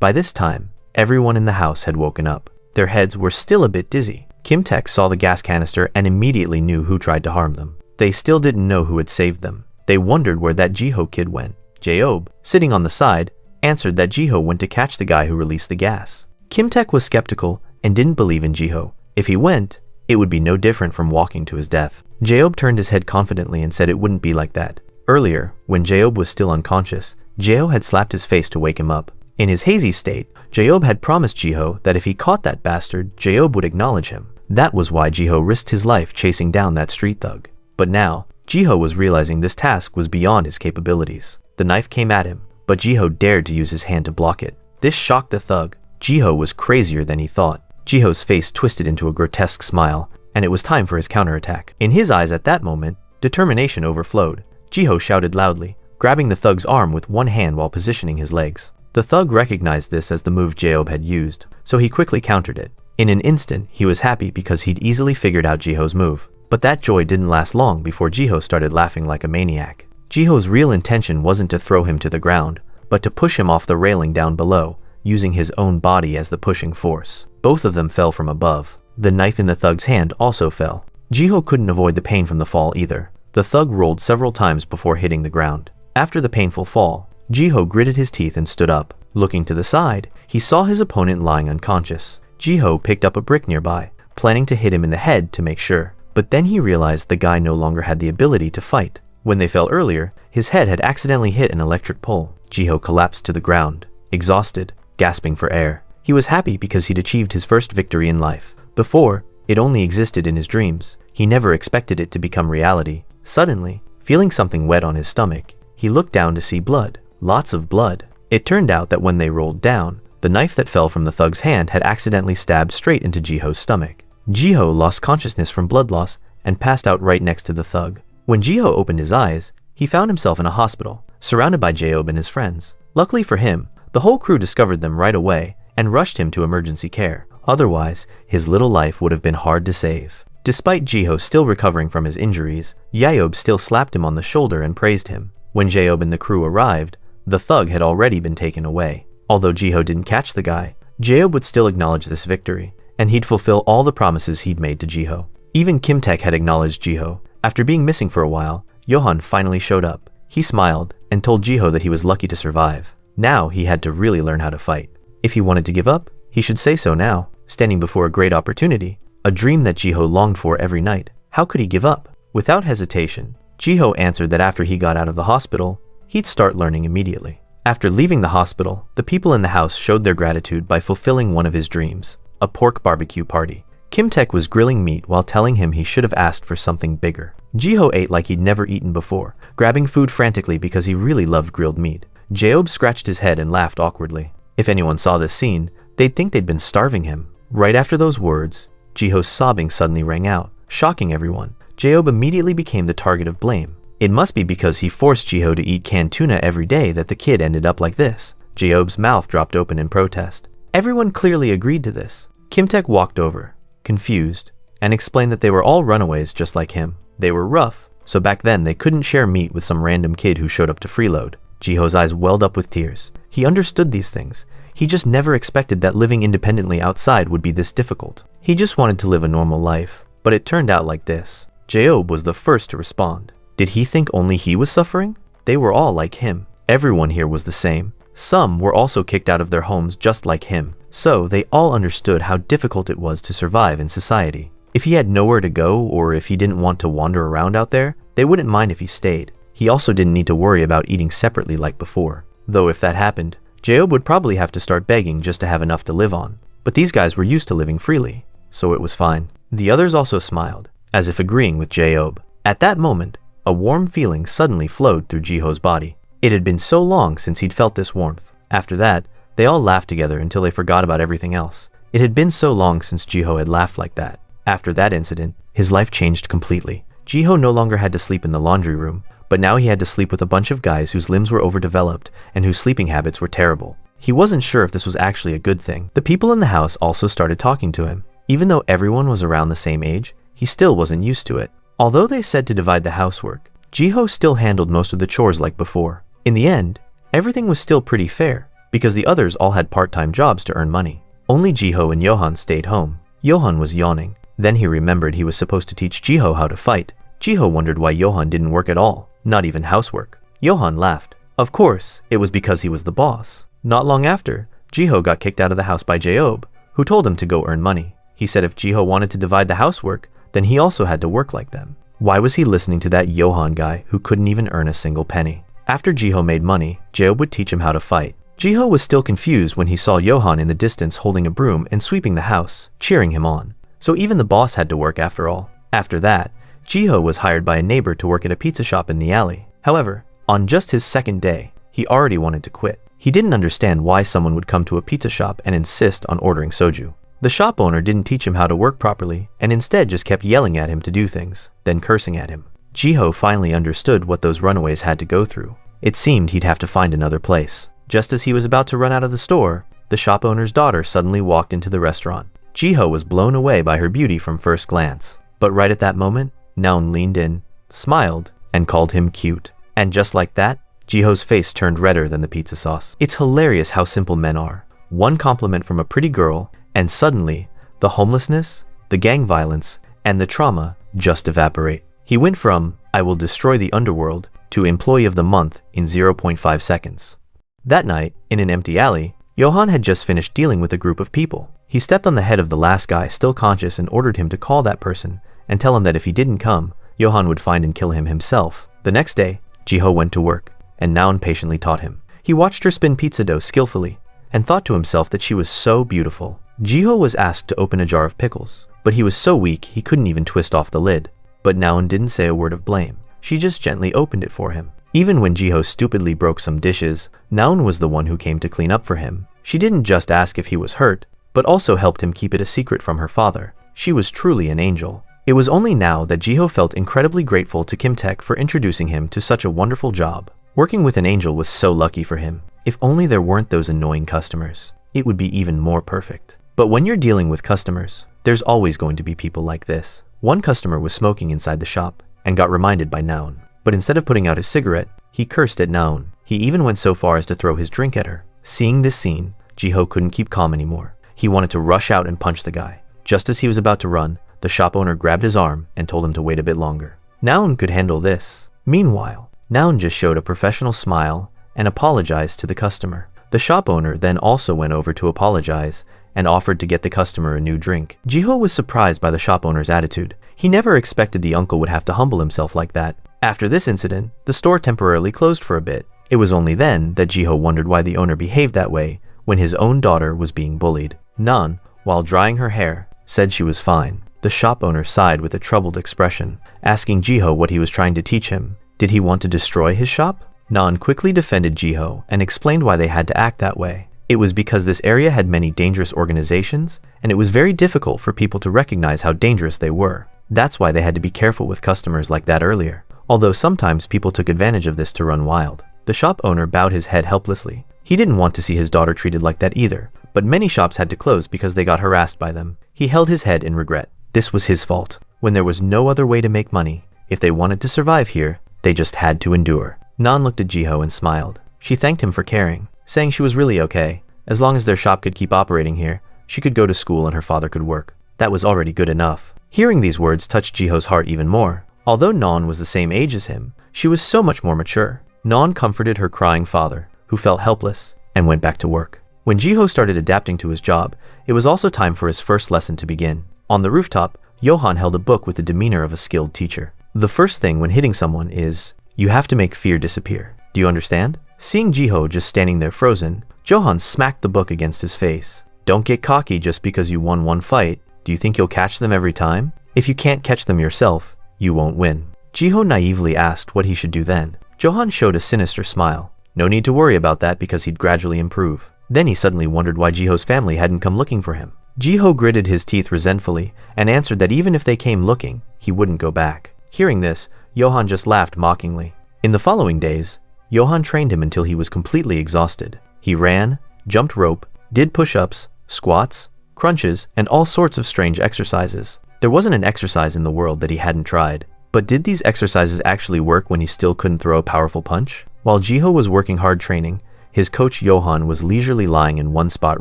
Speaker 1: By this time, everyone in the house had woken up. Their heads were still a bit dizzy. Kim Taek saw the gas canister and immediately knew who tried to harm them. They still didn't know who had saved them. They wondered where that Jiho kid went. Jaeob, sitting on the side, answered that Jiho went to catch the guy who released the gas. Kim Taek was skeptical and didn't believe in Jiho. If he went, it would be no different from walking to his death. Jaeob turned his head confidently and said it wouldn't be like that. Earlier, when Jaeob was still unconscious, Jiho had slapped his face to wake him up. In his hazy state, Jaeob had promised Jiho that if he caught that bastard, Jaeob would acknowledge him. That was why Jiho risked his life chasing down that street thug. But now, Jiho was realizing this task was beyond his capabilities. The knife came at him, but Jiho dared to use his hand to block it. This shocked the thug. Jiho was crazier than he thought. Jiho's face twisted into a grotesque smile, and it was time for his counterattack. In his eyes at that moment, determination overflowed. Jiho shouted loudly, grabbing the thug's arm with one hand while positioning his legs. The thug recognized this as the move Jaeob had used, so he quickly countered it. In an instant, he was happy because he'd easily figured out Jiho's move. But that joy didn't last long before Jiho started laughing like a maniac. Jiho's real intention wasn't to throw him to the ground, but to push him off the railing down below, using his own body as the pushing force. Both of them fell from above. The knife in the thug's hand also fell. Jiho couldn't avoid the pain from the fall either. The thug rolled several times before hitting the ground. After the painful fall, Jiho gritted his teeth and stood up. Looking to the side, he saw his opponent lying unconscious. Jiho picked up a brick nearby, planning to hit him in the head to make sure. But then he realized the guy no longer had the ability to fight. When they fell earlier, his head had accidentally hit an electric pole. Jiho collapsed to the ground, exhausted, gasping for air. He was happy because he'd achieved his first victory in life. Before, it only existed in his dreams. He never expected it to become reality. Suddenly, feeling something wet on his stomach, he looked down to see blood. Lots of blood. It turned out that when they rolled down, the knife that fell from the thug's hand had accidentally stabbed straight into Jiho's stomach. Jiho lost consciousness from blood loss and passed out right next to the thug. When Jiho opened his eyes, he found himself in a hospital, surrounded by Jaeob and his friends. Luckily for him, the whole crew discovered them right away and rushed him to emergency care. Otherwise, his little life would have been hard to save. Despite Jiho still recovering from his injuries, Jaeob still slapped him on the shoulder and praised him. When Jaeob and the crew arrived, the thug had already been taken away. Although Jiho didn't catch the guy, Jaeob would still acknowledge this victory, and he'd fulfill all the promises he'd made to Jiho. Even Kim Taek had acknowledged Jiho. After being missing for a while, Johan finally showed up. He smiled and told Jiho that he was lucky to survive. Now he had to really learn how to fight. If he wanted to give up, he should say so now, standing before a great opportunity, a dream that Jiho longed for every night. How could he give up? Without hesitation, Jiho answered that after he got out of the hospital, he'd start learning immediately. After leaving the hospital, the people in the house showed their gratitude by fulfilling one of his dreams, a pork barbecue party. Kim Taek was grilling meat while telling him he should have asked for something bigger. Jiho ate like he'd never eaten before, grabbing food frantically because he really loved grilled meat. Jaeob scratched his head and laughed awkwardly. If anyone saw this scene, they'd think they'd been starving him. Right after those words, Jiho's sobbing suddenly rang out, shocking everyone. Jaeob immediately became the target of blame. It must be because he forced Jiho to eat canned tuna every day that the kid ended up like this. Jaeob's mouth dropped open in protest. Everyone clearly agreed to this. Kim Taek walked over, confused, and explained that they were all runaways just like him. They were rough, so back then they couldn't share meat with some random kid who showed up to freeload. Jiho's eyes welled up with tears. He understood these things. He just never expected that living independently outside would be this difficult. He just wanted to live a normal life, but it turned out like this. Jaeob was the first to respond. Did he think only he was suffering? They were all like him. Everyone here was the same. Some were also kicked out of their homes just like him, so they all understood how difficult it was to survive in society. If he had nowhere to go or if he didn't want to wander around out there, they wouldn't mind if he stayed. He also didn't need to worry about eating separately like before. Though if that happened, Jayob would probably have to start begging just to have enough to live on. But these guys were used to living freely, so it was fine. The others also smiled, as if agreeing with Jayob. At that moment, a warm feeling suddenly flowed through Jiho's body. It had been so long since he'd felt this warmth. After that, they all laughed together until they forgot about everything else. It had been so long since Jiho had laughed like that. After that incident, his life changed completely. Jiho no longer had to sleep in the laundry room, but now he had to sleep with a bunch of guys whose limbs were overdeveloped and whose sleeping habits were terrible. He wasn't sure if this was actually a good thing. The people in the house also started talking to him. Even though everyone was around the same age, he still wasn't used to it. Although they said to divide the housework, Jiho still handled most of the chores like before. In the end, everything was still pretty fair, because the others all had part-time jobs to earn money. Only Jiho and Johan stayed home. Johan was yawning. Then he remembered he was supposed to teach Jiho how to fight. Jiho wondered why Johan didn't work at all, not even housework. Johan laughed. Of course, it was because he was the boss. Not long after, Jiho got kicked out of the house by Jayob, who told him to go earn money. He said if Jiho wanted to divide the housework, then he also had to work like them. Why was he listening to that Johan guy who couldn't even earn a single penny? After Jiho made money, Jayob would teach him how to fight. Jiho was still confused when he saw Johan in the distance holding a broom and sweeping the house, cheering him on. So even the boss had to work after all. After that, Jiho was hired by a neighbor to work at a pizza shop in the alley. However, on just his second day, he already wanted to quit. He didn't understand why someone would come to a pizza shop and insist on ordering soju. The shop owner didn't teach him how to work properly and instead just kept yelling at him to do things, then cursing at him. Jiho finally understood what those runaways had to go through. It seemed he'd have to find another place. Just as he was about to run out of the store, the shop owner's daughter suddenly walked into the restaurant. Jiho was blown away by her beauty from first glance. But right at that moment, Naun leaned in, smiled, and called him cute. And just like that, Jiho's face turned redder than the pizza sauce. It's hilarious how simple men are. One compliment from a pretty girl, and suddenly, the homelessness, the gang violence, and the trauma just evaporate. He went from, I will destroy the underworld, to Employee of the Month in 0.5 seconds. That night, in an empty alley, Johan had just finished dealing with a group of people. He stepped on the head of the last guy still conscious and ordered him to call that person and tell him that if he didn't come, Johan would find and kill him himself. The next day, Jiho went to work, and Naun patiently taught him. He watched her spin pizza dough skillfully and thought to himself that she was so beautiful. Jiho was asked to open a jar of pickles, but he was so weak he couldn't even twist off the lid. But Naun didn't say a word of blame. She just gently opened it for him. Even when Jiho stupidly broke some dishes, Naun was the one who came to clean up for him. She didn't just ask if he was hurt, but also helped him keep it a secret from her father. She was truly an angel. It was only now that Jiho felt incredibly grateful to Kimtek for introducing him to such a wonderful job. Working with an angel was so lucky for him. If only there weren't those annoying customers, it would be even more perfect. But when you're dealing with customers, there's always going to be people like this. One customer was smoking inside the shop and got reminded by Naun. But instead of putting out his cigarette, he cursed at Naun. He even went so far as to throw his drink at her. Seeing this scene, Jiho couldn't keep calm anymore. He wanted to rush out and punch the guy. Just as he was about to run, the shop owner grabbed his arm and told him to wait a bit longer. Naun could handle this. Meanwhile, Naun just showed a professional smile and apologized to the customer. The shop owner then also went over to apologize and offered to get the customer a new drink. Jiho was surprised by the shop owner's attitude. He never expected the uncle would have to humble himself like that. After this incident, the store temporarily closed for a bit. It was only then that Jiho wondered why the owner behaved that way when his own daughter was being bullied. Naun, while drying her hair, said she was fine. The shop owner sighed with a troubled expression, asking Jiho what he was trying to teach him. Did he want to destroy his shop? Naun quickly defended Jiho and explained why they had to act that way. It was because this area had many dangerous organizations, and it was very difficult for people to recognize how dangerous they were. That's why they had to be careful with customers like that earlier. Although sometimes people took advantage of this to run wild. The shop owner bowed his head helplessly. He didn't want to see his daughter treated like that either, but many shops had to close because they got harassed by them. He held his head in regret. This was his fault. When there was no other way to make money, if they wanted to survive here, they just had to endure. Naun looked at Jiho and smiled. She thanked him for caring, saying she was really okay. As long as their shop could keep operating here, she could go to school and her father could work. That was already good enough. Hearing these words touched Jiho's heart even more. Although Naun was the same age as him, she was so much more mature. Naun comforted her crying father, who felt helpless, and went back to work. When Jiho started adapting to his job, it was also time for his first lesson to begin. On the rooftop, Johan held a book with the demeanor of a skilled teacher. The first thing when hitting someone is, You have to make fear disappear. Do you understand? Seeing Jiho just standing there frozen, Johan smacked the book against his face. Don't get cocky just because you won one fight. Do you think you'll catch them every time? If you can't catch them yourself, you won't win. Jiho naively asked what he should do then. Johan showed a sinister smile. No need to worry about that because he'd gradually improve. Then he suddenly wondered why Jiho's family hadn't come looking for him. Jiho gritted his teeth resentfully and answered that even if they came looking, he wouldn't go back. Hearing this, Johan just laughed mockingly. In the following days, Johan trained him until he was completely exhausted. He ran, jumped rope, did push-ups, squats, crunches, and all sorts of strange exercises. There wasn't an exercise in the world that he hadn't tried. But did these exercises actually work when he still couldn't throw a powerful punch? While Jiho was working hard training, his coach Johan was leisurely lying in one spot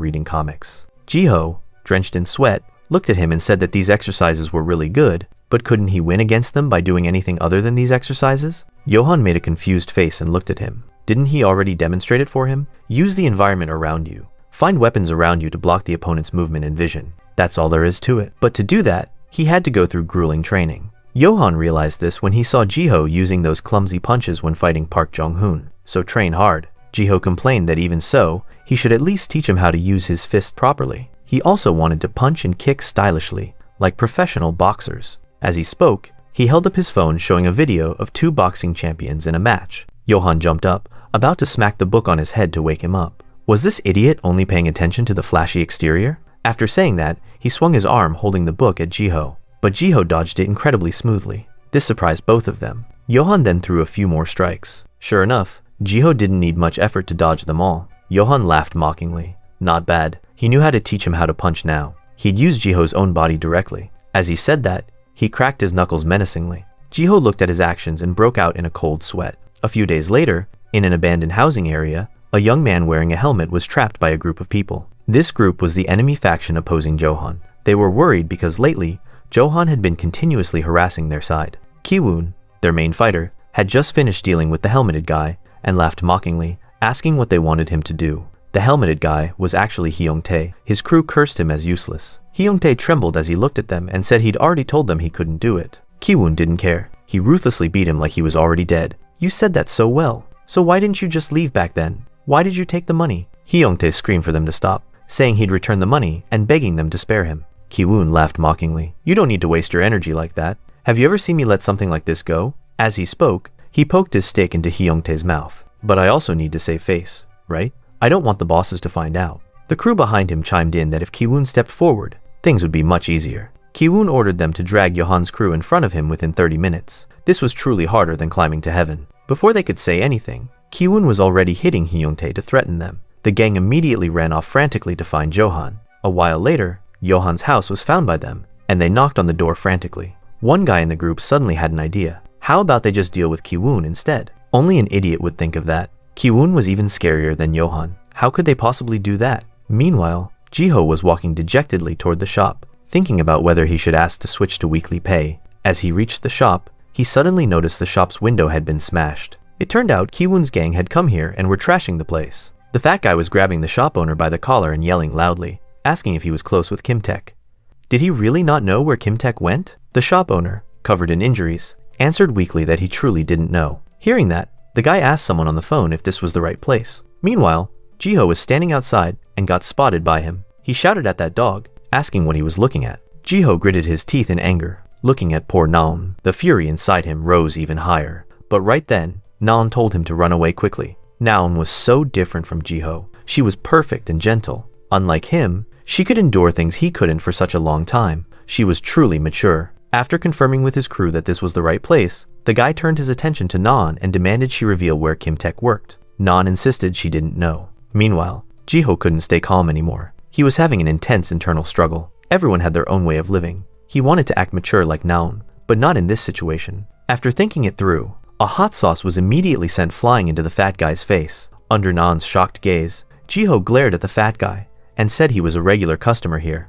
Speaker 1: reading comics. Jiho, drenched in sweat, looked at him and said that these exercises were really good, but couldn't he win against them by doing anything other than these exercises? Johan made a confused face and looked at him. Didn't he already demonstrate it for him? Use the environment around you. Find weapons around you to block the opponent's movement and vision. That's all there is to it. But to do that, he had to go through grueling training. Johan realized this when he saw Jiho using those clumsy punches when fighting Park Jong-hoon. So train hard. Jiho complained that even so, he should at least teach him how to use his fist properly. He also wanted to punch and kick stylishly, like professional boxers. As he spoke, he held up his phone showing a video of two boxing champions in a match. Johan jumped up, about to smack the book on his head to wake him up. Was this idiot only paying attention to the flashy exterior? After saying that, he swung his arm holding the book at Jiho. But Jiho dodged it incredibly smoothly. This surprised both of them. Johan then threw a few more strikes. Sure enough, Jiho didn't need much effort to dodge them all. Johan laughed mockingly. Not bad. He knew how to teach him how to punch now. He'd used Jiho's own body directly. As he said that, he cracked his knuckles menacingly. Jiho looked at his actions and broke out in a cold sweat. A few days later, in an abandoned housing area, a young man wearing a helmet was trapped by a group of people. This group was the enemy faction opposing Johan. They were worried because lately, Johan had been continuously harassing their side. Kiwoon, their main fighter, had just finished dealing with the helmeted guy and laughed mockingly, asking what they wanted him to do. The helmeted guy was actually Hyung-tae. His crew cursed him as useless. Hyung-tae trembled as he looked at them and said he'd already told them he couldn't do it. Kiwoon didn't care. He ruthlessly beat him like he was already dead. You said that so well. So why didn't you just leave back then? Why did you take the money? Hyung-tae screamed for them to stop, saying he'd return the money and begging them to spare him. Kiwoon laughed mockingly. You don't need to waste your energy like that. Have you ever seen me let something like this go? As he spoke, he poked his stick into Hyung-tae's mouth. But I also need to save face, right? I don't want the bosses to find out. The crew behind him chimed in that if Kiwoon stepped forward, things would be much easier. Kiwoon ordered them to drag Johan's crew in front of him within 30 minutes. This was truly harder than climbing to heaven. Before they could say anything, Kiwoon was already hitting Hyung-tae to threaten them. The gang immediately ran off frantically to find Johan. A while later, Johan's house was found by them, and they knocked on the door frantically. One guy in the group suddenly had an idea. How about they just deal with Kiwoon instead? Only an idiot would think of that. Kiwoon was even scarier than Johan. How could they possibly do that? Meanwhile, Jiho was walking dejectedly toward the shop, thinking about whether he should ask to switch to weekly pay. As he reached the shop, he suddenly noticed the shop's window had been smashed. It turned out Kiwoon's gang had come here and were trashing the place. The fat guy was grabbing the shop owner by the collar and yelling loudly, asking if he was close with Kimtek. Did he really not know where Kimtek went? The shop owner, covered in injuries, answered weakly that he truly didn't know. Hearing that, the guy asked someone on the phone if this was the right place. Meanwhile, Jiho was standing outside and got spotted by him. He shouted at that dog, asking what he was looking at. Jiho gritted his teeth in anger, looking at poor Naon. The fury inside him rose even higher. But right then, Naon told him to run away quickly. Naon was so different from Jiho. She was perfect and gentle. Unlike him, she could endure things he couldn't for such a long time. She was truly mature. After confirming with his crew that this was the right place, the guy turned his attention to Naon and demanded she reveal where Kimtek worked. Naon insisted she didn't know. Meanwhile, Jiho couldn't stay calm anymore. He was having an intense internal struggle. Everyone had their own way of living. He wanted to act mature like Naon, but not in this situation. After thinking it through, a hot sauce was immediately sent flying into the fat guy's face. Under Naon's shocked gaze, Jiho glared at the fat guy and said he was a regular customer here.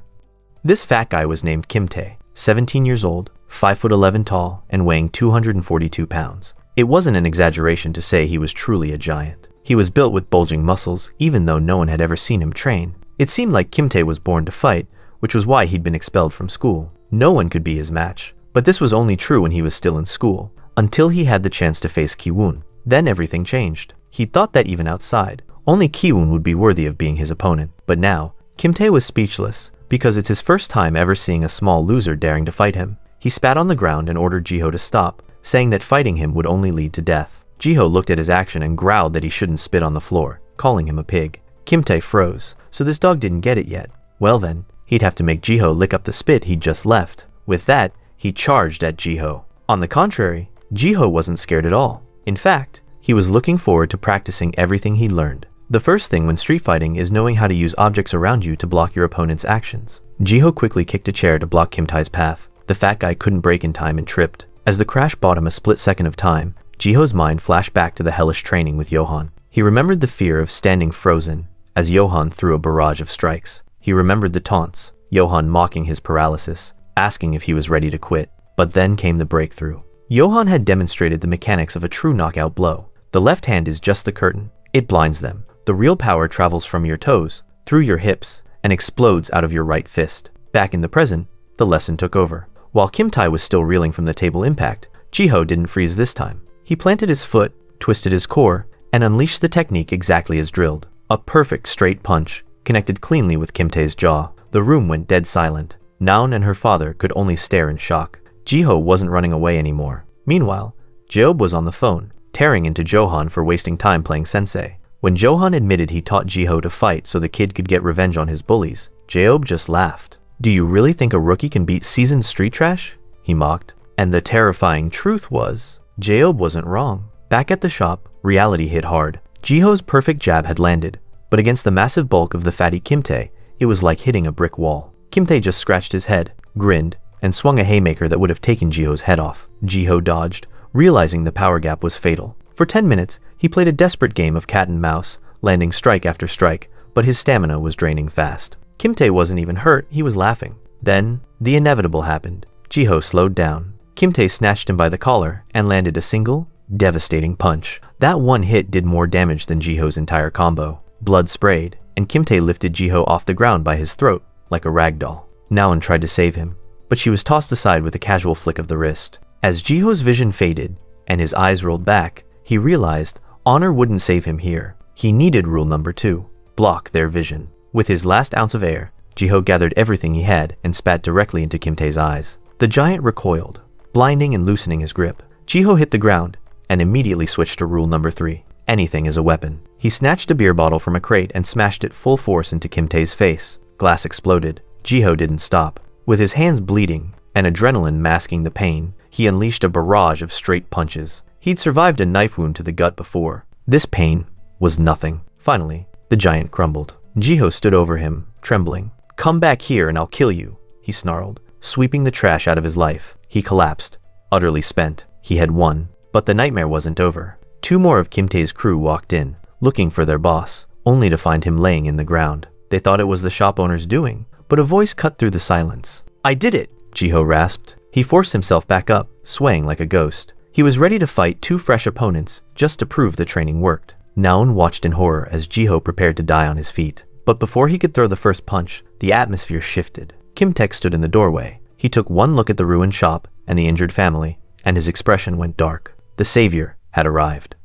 Speaker 1: This fat guy was named Kimtae, 17 years old, 5'11" tall, and weighing 242 pounds. It wasn't an exaggeration to say he was truly a giant. He was built with bulging muscles, even though no one had ever seen him train. It seemed like Kimtae was born to fight, which was why he'd been expelled from school. No one could be his match. But this was only true when he was still in school. until he had the chance to face Ki-woon. Then everything changed. He thought that even outside, only Ki-woon would be worthy of being his opponent. But now, Kim-tae was speechless, because it's his first time ever seeing a small loser daring to fight him. He spat on the ground and ordered Jiho to stop, saying that fighting him would only lead to death. Jiho looked at his action and growled that he shouldn't spit on the floor, calling him a pig. Kim-tae froze, so this dog didn't get it yet. Well then, he'd have to make Jiho lick up the spit he'd just left. With that, he charged at Jiho. On the contrary, Jiho wasn't scared at all. In fact, he was looking forward to practicing everything he learned. The first thing when street fighting is knowing how to use objects around you to block your opponent's actions. Jiho quickly kicked a chair to block Kim-tae's path. The fat guy couldn't brake in time and tripped. As the crash bought him a split second of time, Jiho's mind flashed back to the hellish training with Johan. He remembered the fear of standing frozen as Johan threw a barrage of strikes. He remembered the taunts, Johan mocking his paralysis, asking if he was ready to quit. But then came the breakthrough. Johan had demonstrated the mechanics of a true knockout blow. The left hand is just the curtain. It blinds them. The real power travels from your toes, through your hips, and explodes out of your right fist. Back in the present, the lesson took over. While Kim-tae was still reeling from the table impact, Jiho didn't freeze this time. He planted his foot, twisted his core, and unleashed the technique exactly as drilled. A perfect straight punch, connected cleanly with Kim-tae's jaw. The room went dead silent. Naon and her father could only stare in shock. Jiho wasn't running away anymore. Meanwhile, Job was on the phone, tearing into Johan for wasting time playing sensei. When Johan admitted he taught Jiho to fight so the kid could get revenge on his bullies, Job just laughed. "Do you really think a rookie can beat seasoned street trash?" he mocked. And the terrifying truth was, Job wasn't wrong. Back at the shop, reality hit hard. Jiho's perfect jab had landed, but against the massive bulk of the fatty Kim-tae, it was like hitting a brick wall. Kim-tae just scratched his head, grinned, and swung a haymaker that would have taken Jiho's head off. Jiho dodged, realizing the power gap was fatal. For 10 minutes, he played a desperate game of cat and mouse, landing strike after strike, but his stamina was draining fast. Kim-tae wasn't even hurt, he was laughing. Then, the inevitable happened. Jiho slowed down. Kim-tae snatched him by the collar and landed a single, devastating punch. That one hit did more damage than Jiho's entire combo. Blood sprayed, and Kim-tae lifted Jiho off the ground by his throat, like a rag doll. Naon tried to save him, but she was tossed aside with a casual flick of the wrist. As Jiho's vision faded, and his eyes rolled back, he realized honor wouldn't save him here. He needed rule number 2, block their vision. With his last ounce of air, Jiho gathered everything he had and spat directly into Kim-tae's eyes. The giant recoiled, blinding and loosening his grip. Jiho hit the ground, and immediately switched to rule number 3, anything is a weapon. He snatched a beer bottle from a crate and smashed it full force into Kim-tae's face. Glass exploded. Jiho didn't stop. With his hands bleeding, and adrenaline masking the pain, he unleashed a barrage of straight punches. He'd survived a knife wound to the gut before. This pain was nothing. Finally, the giant crumbled. Jiho stood over him, trembling. "Come back here and I'll kill you," he snarled, sweeping the trash out of his life. He collapsed, utterly spent. He had won. But the nightmare wasn't over. 2 more of Kim-tae's crew walked in, looking for their boss, only to find him laying in the ground. They thought it was the shop owner's doing, but a voice cut through the silence. "I did it!" Jiho rasped. He forced himself back up, swaying like a ghost. He was ready to fight 2 fresh opponents, just to prove the training worked. Naon watched in horror as Jiho prepared to die on his feet. But before he could throw the first punch, the atmosphere shifted. Kim-tae stood in the doorway. He took one look at the ruined shop and the injured family, and his expression went dark. The savior had arrived.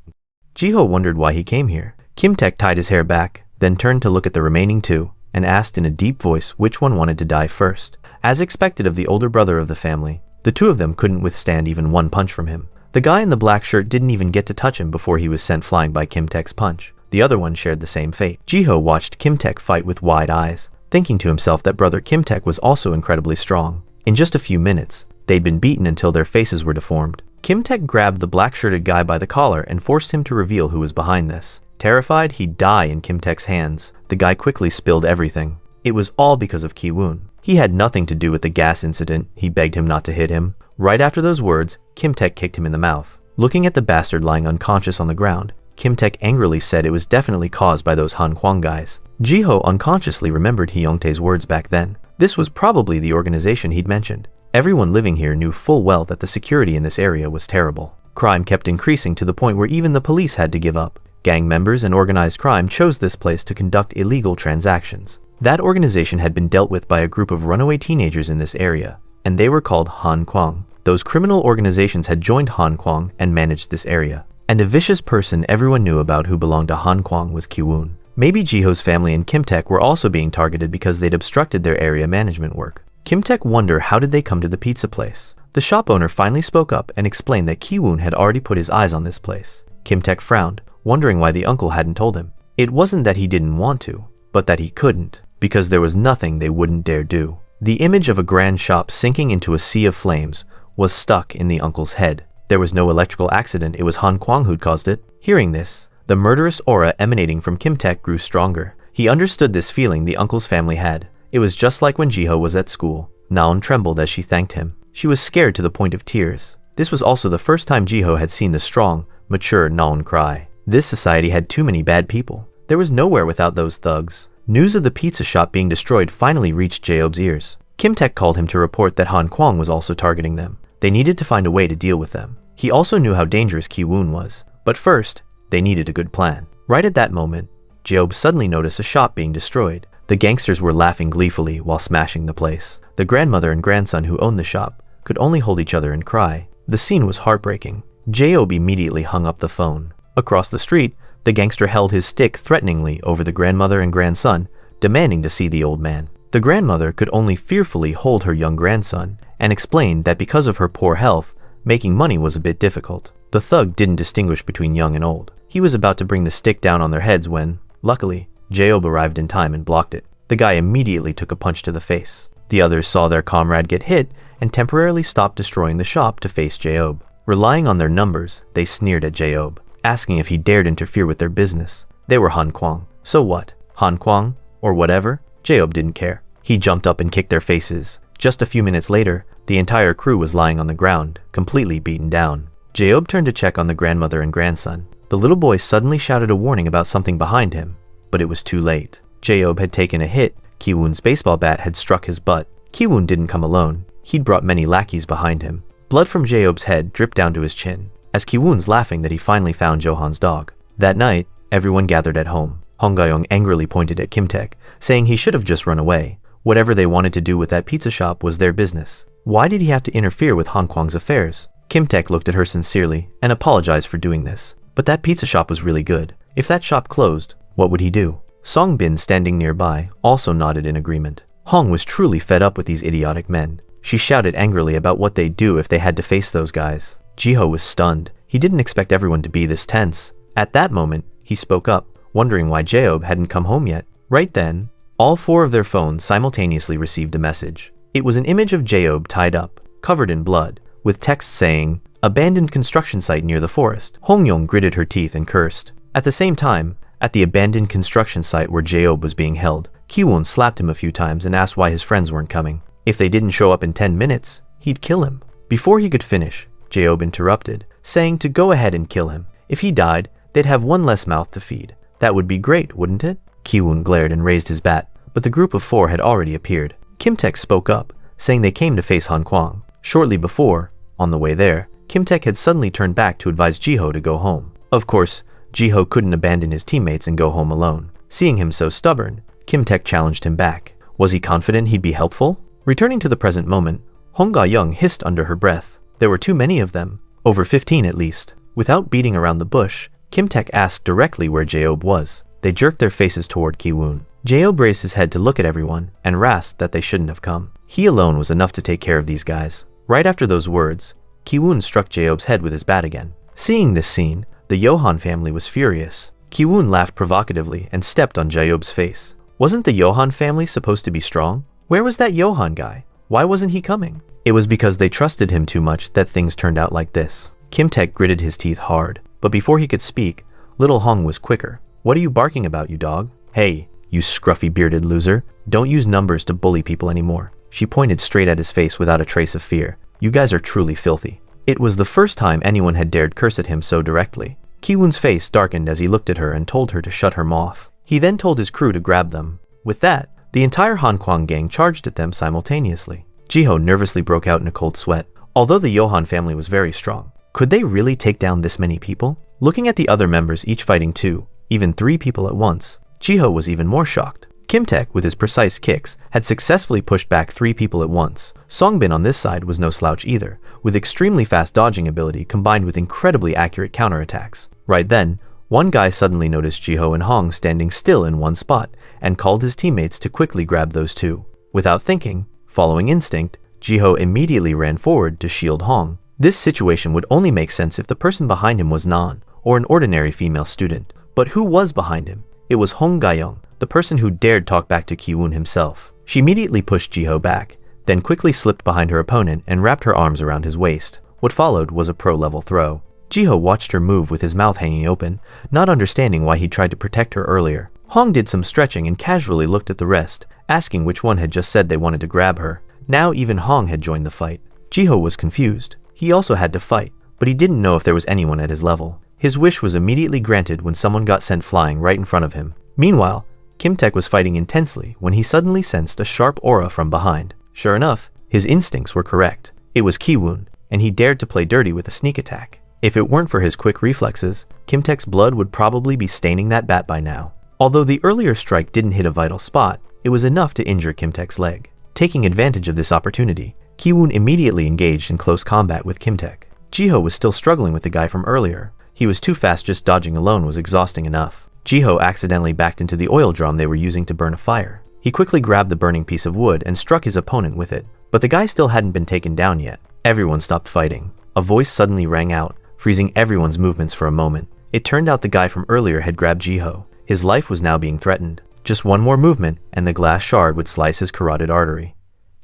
Speaker 1: Jiho wondered why he came here. Kim-tae tied his hair back, then turned to look at the remaining 2, and asked in a deep voice which one wanted to die first. As expected of the older brother of the family, the 2 of them couldn't withstand even one punch from him. The guy in the black shirt didn't even get to touch him before he was sent flying by Kim-tae's punch. The other one shared the same fate. Jiho watched Kim-tae fight with wide eyes, thinking to himself that brother Kim-tae was also incredibly strong. In just a few minutes, they'd been beaten until their faces were deformed. Kim-tae grabbed the black-shirted guy by the collar and forced him to reveal who was behind this. Terrified he'd die in Kim-tae's hands, the guy quickly spilled everything. It was all because of Ki-woon. He had nothing to do with the gas incident. He begged him not to hit him. Right after those words, Kim-tae kicked him in the mouth. Looking at the bastard lying unconscious on the ground, Kim-tae angrily said it was definitely caused by those Han Kwang guys. Jiho unconsciously remembered Hyungtae's words back then. This was probably the organization he'd mentioned. Everyone living here knew full well that the security in this area was terrible. Crime kept increasing to the point where even the police had to give up. Gang members and organized crime chose this place to conduct illegal transactions. That organization had been dealt with by a group of runaway teenagers in this area, and they were called Han Kwang. Those criminal organizations had joined Han Kwang and managed this area. And a vicious person everyone knew about who belonged to Han Kwang was Ki-woon. Maybe Jiho's family and Kim-taek were also being targeted because they'd obstructed their area management work. Kim-taek wondered how did they come to the pizza place. The shop owner finally spoke up and explained that Ki-woon had already put his eyes on this place. Kim-taek frowned, wondering why the uncle hadn't told him. It wasn't that he didn't want to, but that he couldn't, because there was nothing they wouldn't dare do. The image of a grand shop sinking into a sea of flames was stuck in the uncle's head. There was no electrical accident, it was Han Kwang who'd caused it. Hearing this, the murderous aura emanating from Kim-taek grew stronger. He understood this feeling the uncle's family had. It was just like when Jiho was at school. Naon trembled as she thanked him. She was scared to the point of tears. This was also the first time Jiho had seen the strong, mature Naon cry. This society had too many bad people. There was nowhere without those thugs. News of the pizza shop being destroyed finally reached Jaeob's ears. Kim-taek called him to report that Han Kwang was also targeting them. They needed to find a way to deal with them. He also knew how dangerous Ki-woon was. But first, they needed a good plan. Right at that moment, Jaeob suddenly noticed a shop being destroyed. The gangsters were laughing gleefully while smashing the place. The grandmother and grandson who owned the shop could only hold each other and cry. The scene was heartbreaking. Jaeob immediately hung up the phone. Across the street, the gangster held his stick threateningly over the grandmother and grandson, demanding to see the old man. The grandmother could only fearfully hold her young grandson and explained that because of her poor health, making money was a bit difficult. The thug didn't distinguish between young and old. He was about to bring the stick down on their heads when, luckily, Jaeob arrived in time and blocked it. The guy immediately took a punch to the face. The others saw their comrade get hit and temporarily stopped destroying the shop to face Jaeob. Relying on their numbers, they sneered at Jaeob, asking if he dared interfere with their business. They were Han Kwang. So what? Han Kwang? Or whatever? Jaeob didn't care. He jumped up and kicked their faces. Just a few minutes later, the entire crew was lying on the ground, completely beaten down. Jaeob turned to check on the grandmother and grandson. The little boy suddenly shouted a warning about something behind him, but it was too late. Jaeob had taken a hit. Ki-woon's baseball bat had struck his butt. Ki-woon didn't come alone. He'd brought many lackeys behind him. Blood from Jaeob's head dripped down to his chin, as Ki-woon's laughing that he finally found Johan's dog. That night, everyone gathered at home. Hong Ga-young angrily pointed at Kim-taek, saying he should have just run away. Whatever they wanted to do with that pizza shop was their business. Why did he have to interfere with Han Kwang's affairs? Kim-taek looked at her sincerely and apologized for doing this. But that pizza shop was really good. If that shop closed, what would he do? Song Bin, standing nearby, also nodded in agreement. Hong was truly fed up with these idiotic men. She shouted angrily about what they'd do if they had to face those guys. Jiho was stunned. He didn't expect everyone to be this tense. At that moment, he spoke up, wondering why Jaeob hadn't come home yet. Right then, all four of their phones simultaneously received a message. It was an image of Jaeob tied up, covered in blood, with text saying, "Abandoned construction site near the forest." Hong Yong gritted her teeth and cursed. At the same time, at the abandoned construction site where Jaeob was being held, Ki-woon slapped him a few times and asked why his friends weren't coming. If they didn't show up in 10 minutes, he'd kill him. Before he could finish, Jaeob interrupted, saying to go ahead and kill him. If he died, they'd have one less mouth to feed. That would be great, wouldn't it? Ki-woon glared and raised his bat, but the group of four had already appeared. Kim-taek spoke up, saying they came to face Han Kwang. Shortly before, on the way there, Kim-taek had suddenly turned back to advise Jiho to go home. Of course, Jiho couldn't abandon his teammates and go home alone. Seeing him so stubborn, Kim-taek challenged him back. Was he confident he'd be helpful? Returning to the present moment, Hong Ga-young hissed under her breath. There were too many of them, over 15 at least. Without beating around the bush, Kim-taek asked directly where Jaeob was. They jerked their faces toward Ki-woon. Jaeob raised his head to look at everyone and rasped that they shouldn't have come. He alone was enough to take care of these guys. Right after those words, Ki-woon struck Jaeob's head with his bat again. Seeing this scene, the Johan family was furious. Ki-woon laughed provocatively and stepped on Jaeob's face. Wasn't the Johan family supposed to be strong? Where was that Johan guy? Why wasn't he coming? It was because they trusted him too much that things turned out like this. Kim-taek gritted his teeth hard, but before he could speak, little Hong was quicker. What are you barking about, you dog? Hey, you scruffy bearded loser. Don't use numbers to bully people anymore. She pointed straight at his face without a trace of fear. You guys are truly filthy. It was the first time anyone had dared curse at him so directly. Ki-woon's face darkened as he looked at her and told her to shut her mouth. He then told his crew to grab them. With that, the entire Han Kwang gang charged at them simultaneously. Jiho nervously broke out in a cold sweat. Although the Johan family was very strong, could they really take down this many people? Looking at the other members each fighting 2, even 3 people at once, Jiho was even more shocked. Kimtek, with his precise kicks, had successfully pushed back 3 people at once. Songbin on this side was no slouch either, with extremely fast dodging ability combined with incredibly accurate counterattacks. Right then, one guy suddenly noticed Jiho and Hong standing still in one spot and called his teammates to quickly grab those two. Without thinking, following instinct, Jiho immediately ran forward to shield Hong. This situation would only make sense if the person behind him was Non, or an ordinary female student. But who was behind him? It was Hong Gayong, the person who dared talk back to Kiwoon himself. She immediately pushed Jiho back, then quickly slipped behind her opponent and wrapped her arms around his waist. What followed was a pro-level throw. Jiho watched her move with his mouth hanging open, not understanding why he tried to protect her earlier. Hong did some stretching and casually looked at the rest, asking which one had just said they wanted to grab her. Now even Hong had joined the fight. Jiho was confused. He also had to fight, but he didn't know if there was anyone at his level. His wish was immediately granted when someone got sent flying right in front of him. Meanwhile, Kimtek was fighting intensely when he suddenly sensed a sharp aura from behind. Sure enough, his instincts were correct. It was Kiwoon, and he dared to play dirty with a sneak attack. If it weren't for his quick reflexes, Kimtek's blood would probably be staining that bat by now. Although the earlier strike didn't hit a vital spot, it was enough to injure Kimtek's leg. Taking advantage of this opportunity, Kiwoon immediately engaged in close combat with Kimtek. Jiho was still struggling with the guy from earlier. He was too fast, just dodging alone was exhausting enough. Jiho accidentally backed into the oil drum they were using to burn a fire. He quickly grabbed the burning piece of wood and struck his opponent with it, but the guy still hadn't been taken down yet. Everyone stopped fighting. A voice suddenly rang out, freezing everyone's movements for a moment. It turned out the guy from earlier had grabbed Jiho. His life was now being threatened. Just one more movement and the glass shard would slice his carotid artery.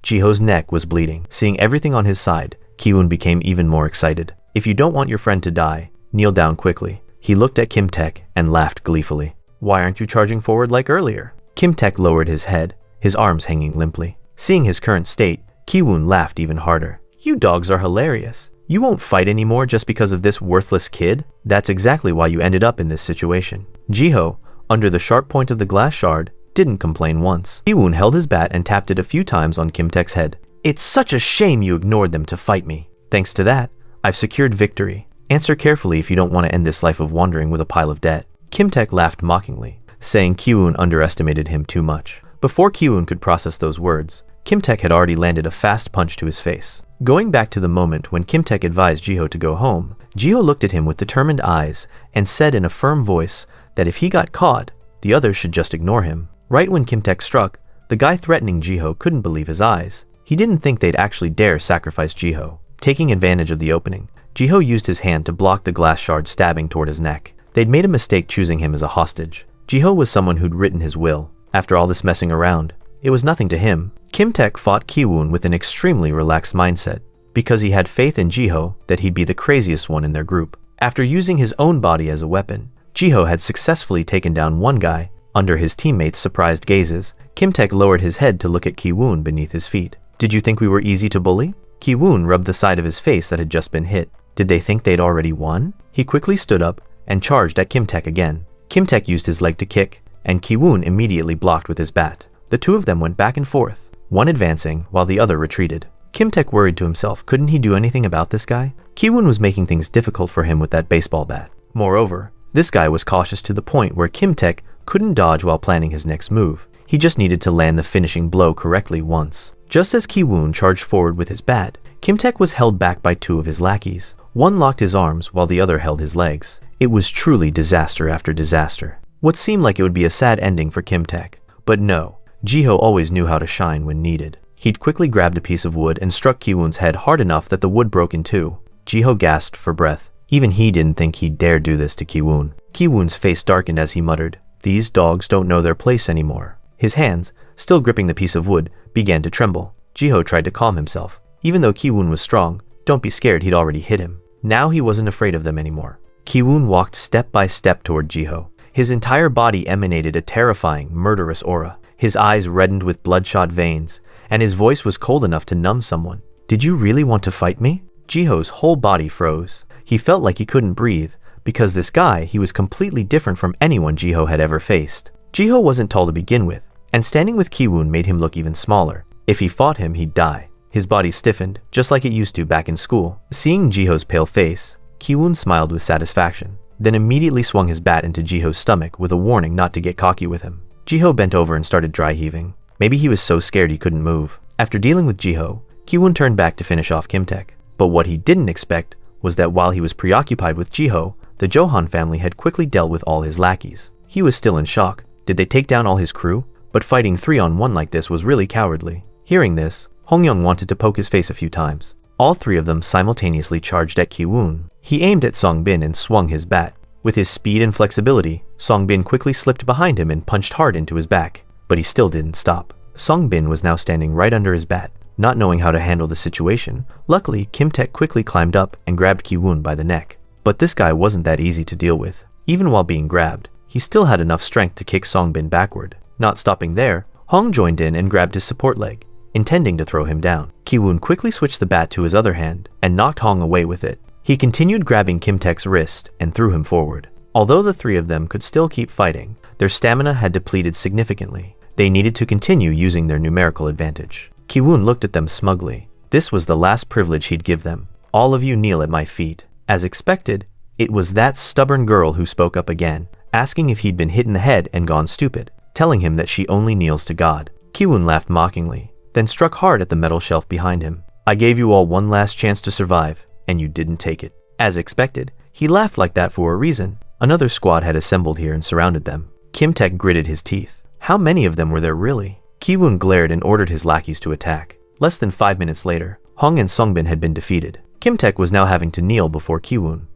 Speaker 1: Jiho's neck was bleeding. Seeing everything on his side, Kiwoon became even more excited. If you don't want your friend to die, kneel down quickly. He looked at Kimtek and laughed gleefully. Why aren't you charging forward like earlier? Kimtek lowered his head, his arms hanging limply. Seeing his current state, Kiwoon laughed even harder. You dogs are hilarious. You won't fight anymore just because of this worthless kid? That's exactly why you ended up in this situation. Jiho, under the sharp point of the glass shard, didn't complain once. Kiwoon held his bat and tapped it a few times on Kimtek's head. It's such a shame you ignored them to fight me. Thanks to that, I've secured victory. Answer carefully if you don't want to end this life of wandering with a pile of debt. Kimtek laughed mockingly, saying Kiwoon underestimated him too much. Before Kiwoon could process those words, Kimtek had already landed a fast punch to his face. Going back to the moment when Kimtek advised Jiho to go home, Jiho looked at him with determined eyes and said in a firm voice that if he got caught, the others should just ignore him. Right when Kimtek struck, the guy threatening Jiho couldn't believe his eyes. He didn't think they'd actually dare sacrifice Jiho. Taking advantage of the opening, Jiho used his hand to block the glass shard stabbing toward his neck. They'd made a mistake choosing him as a hostage. Jiho was someone who'd written his will. After all this messing around, it was nothing to him. Kimtek fought Kiwoon with an extremely relaxed mindset, because he had faith in Jiho that he'd be the craziest one in their group. After using his own body as a weapon, Jiho had successfully taken down one guy. Under his teammates' surprised gazes, Kimtek lowered his head to look at Kiwoon beneath his feet. Did you think we were easy to bully? Kiwoon rubbed the side of his face that had just been hit. Did they think they'd already won? He quickly stood up and charged at Kimtek again. Kimtek used his leg to kick, and Kiwoon immediately blocked with his bat. The two of them went back and forth, one advancing while the other retreated. Kimtek worried to himself, couldn't he do anything about this guy? Kiwoon was making things difficult for him with that baseball bat. Moreover, this guy was cautious to the point where Kimtek couldn't dodge while planning his next move. He just needed to land the finishing blow correctly once. Just as Kiwoon charged forward with his bat, Kimtek was held back by two of his lackeys. One locked his arms while the other held his legs. It was truly disaster after disaster. What seemed like it would be a sad ending for Kimtek. But no, Jiho always knew how to shine when needed. He'd quickly grabbed a piece of wood and struck Kiwoon's head hard enough that the wood broke in two. Jiho gasped for breath. Even he didn't think he'd dare do this to Kiwoon. Kiwoon's face darkened as he muttered, "These dogs don't know their place anymore." His hands, still gripping the piece of wood, began to tremble. Jiho tried to calm himself. Even though Kiwoon was strong, don't be scared, he'd already hit him. Now he wasn't afraid of them anymore. Kiwoon walked step by step toward Jiho. His entire body emanated a terrifying, murderous aura. His eyes reddened with bloodshot veins, and his voice was cold enough to numb someone. "Did you really want to fight me?" Jiho's whole body froze. He felt like he couldn't breathe, because this guy, he was completely different from anyone Jiho had ever faced. Jiho wasn't tall to begin with, and standing with Kiwoon made him look even smaller. If he fought him, he'd die. His body stiffened, just like it used to back in school. Seeing Jiho's pale face, Kiwoon smiled with satisfaction, then immediately swung his bat into Jiho's stomach with a warning not to get cocky with him. Jiho bent over and started dry heaving. Maybe he was so scared he couldn't move. After dealing with Jiho, Kiwon turned back to finish off Kimtek. But what he didn't expect was that while he was preoccupied with Jiho, the Johan family had quickly dealt with all his lackeys. He was still in shock. Did they take down all his crew? But fighting 3-on-1 like this was really cowardly. Hearing this, Hongyoung wanted to poke his face a few times. All three of them simultaneously charged at Kiwon. He aimed at Songbin and swung his bat. With his speed and flexibility, Songbin quickly slipped behind him and punched hard into his back. But he still didn't stop. Songbin was now standing right under his bat, not knowing how to handle the situation. Luckily, Kimtek quickly climbed up and grabbed Kiwon by the neck. But this guy wasn't that easy to deal with. Even while being grabbed, he still had enough strength to kick Songbin backward. Not stopping there, Hong joined in and grabbed his support leg, intending to throw him down. Kiwon quickly switched the bat to his other hand and knocked Hong away with it. He continued grabbing Kimtek's wrist and threw him forward. Although the three of them could still keep fighting, their stamina had depleted significantly. They needed to continue using their numerical advantage. Kiwon looked at them smugly. This was the last privilege he'd give them. All of you kneel at my feet. As expected, it was that stubborn girl who spoke up again, asking if he'd been hit in the head and gone stupid, telling him that she only kneels to God. Kiwon laughed mockingly, then struck hard at the metal shelf behind him. I gave you all one last chance to survive, and you didn't take it. As expected, he laughed like that for a reason. Another squad had assembled here and surrounded them. Kimtek gritted his teeth. How many of them were there really? Kiwon glared and ordered his lackeys to attack. Less than 5 minutes later, Hong and Songbin had been defeated. Kimtek was now having to kneel before Kiwon.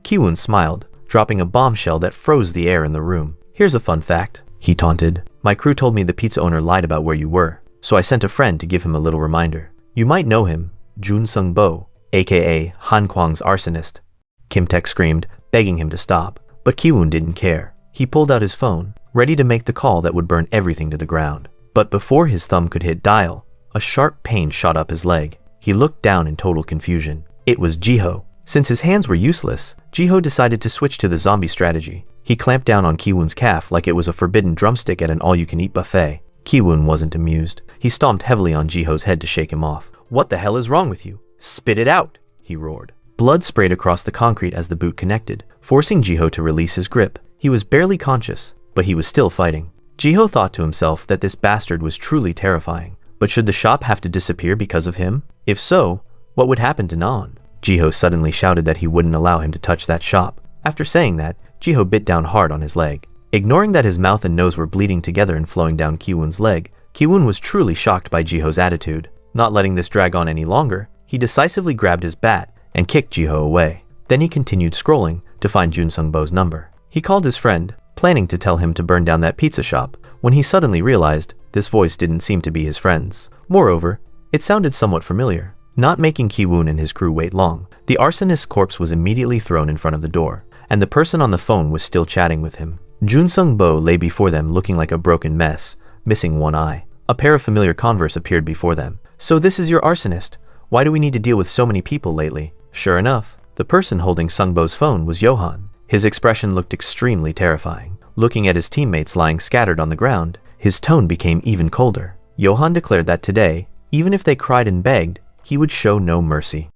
Speaker 1: Kiwon smiled, dropping a bombshell that froze the air in the room. Here's a fun fact, he taunted. My crew told me the pizza owner lied about where you were, so I sent a friend to give him a little reminder. You might know him, Jun Sung Bo, aka Han Kwang's arsonist. Kimtek screamed, begging him to stop, but Kiwon didn't care. He pulled out his phone, ready to make the call that would burn everything to the ground. But before his thumb could hit dial, a sharp pain shot up his leg. He looked down in total confusion. It was Jiho. Since his hands were useless, Jiho decided to switch to the zombie strategy. He clamped down on Kiwon's calf like it was a forbidden drumstick at an all-you-can-eat buffet. Kiwon wasn't amused. He stomped heavily on Jiho's head to shake him off. What the hell is wrong with you? Spit it out, he roared. Blood sprayed across the concrete as the boot connected, forcing Jiho to release his grip. He was barely conscious, but he was still fighting. Jiho thought to himself that this bastard was truly terrifying. But should the shop have to disappear because of him? If so, what would happen to Nan? Jiho suddenly shouted that he wouldn't allow him to touch that shop. After saying that, Jiho bit down hard on his leg. Ignoring that his mouth and nose were bleeding together and flowing down Kiwon's leg, Kiwon was truly shocked by Jiho's attitude. Not letting this drag on any longer, he decisively grabbed his bat and kicked Jiho away. Then he continued scrolling to find Jun Sung Bo's number. He called his friend, planning to tell him to burn down that pizza shop, when he suddenly realized this voice didn't seem to be his friend's. Moreover, it sounded somewhat familiar. Not making Kiwon and his crew wait long, the arsonist's corpse was immediately thrown in front of the door, and the person on the phone was still chatting with him. Jun Sung Bo lay before them looking like a broken mess, missing one eye. A pair of familiar Converse appeared before them. So this is your arsonist. Why do we need to deal with so many people lately? Sure enough, the person holding Sung Bo's phone was Johan. His expression looked extremely terrifying. Looking at his teammates lying scattered on the ground, his tone became even colder. Johan declared that today, even if they cried and begged, he would show no mercy.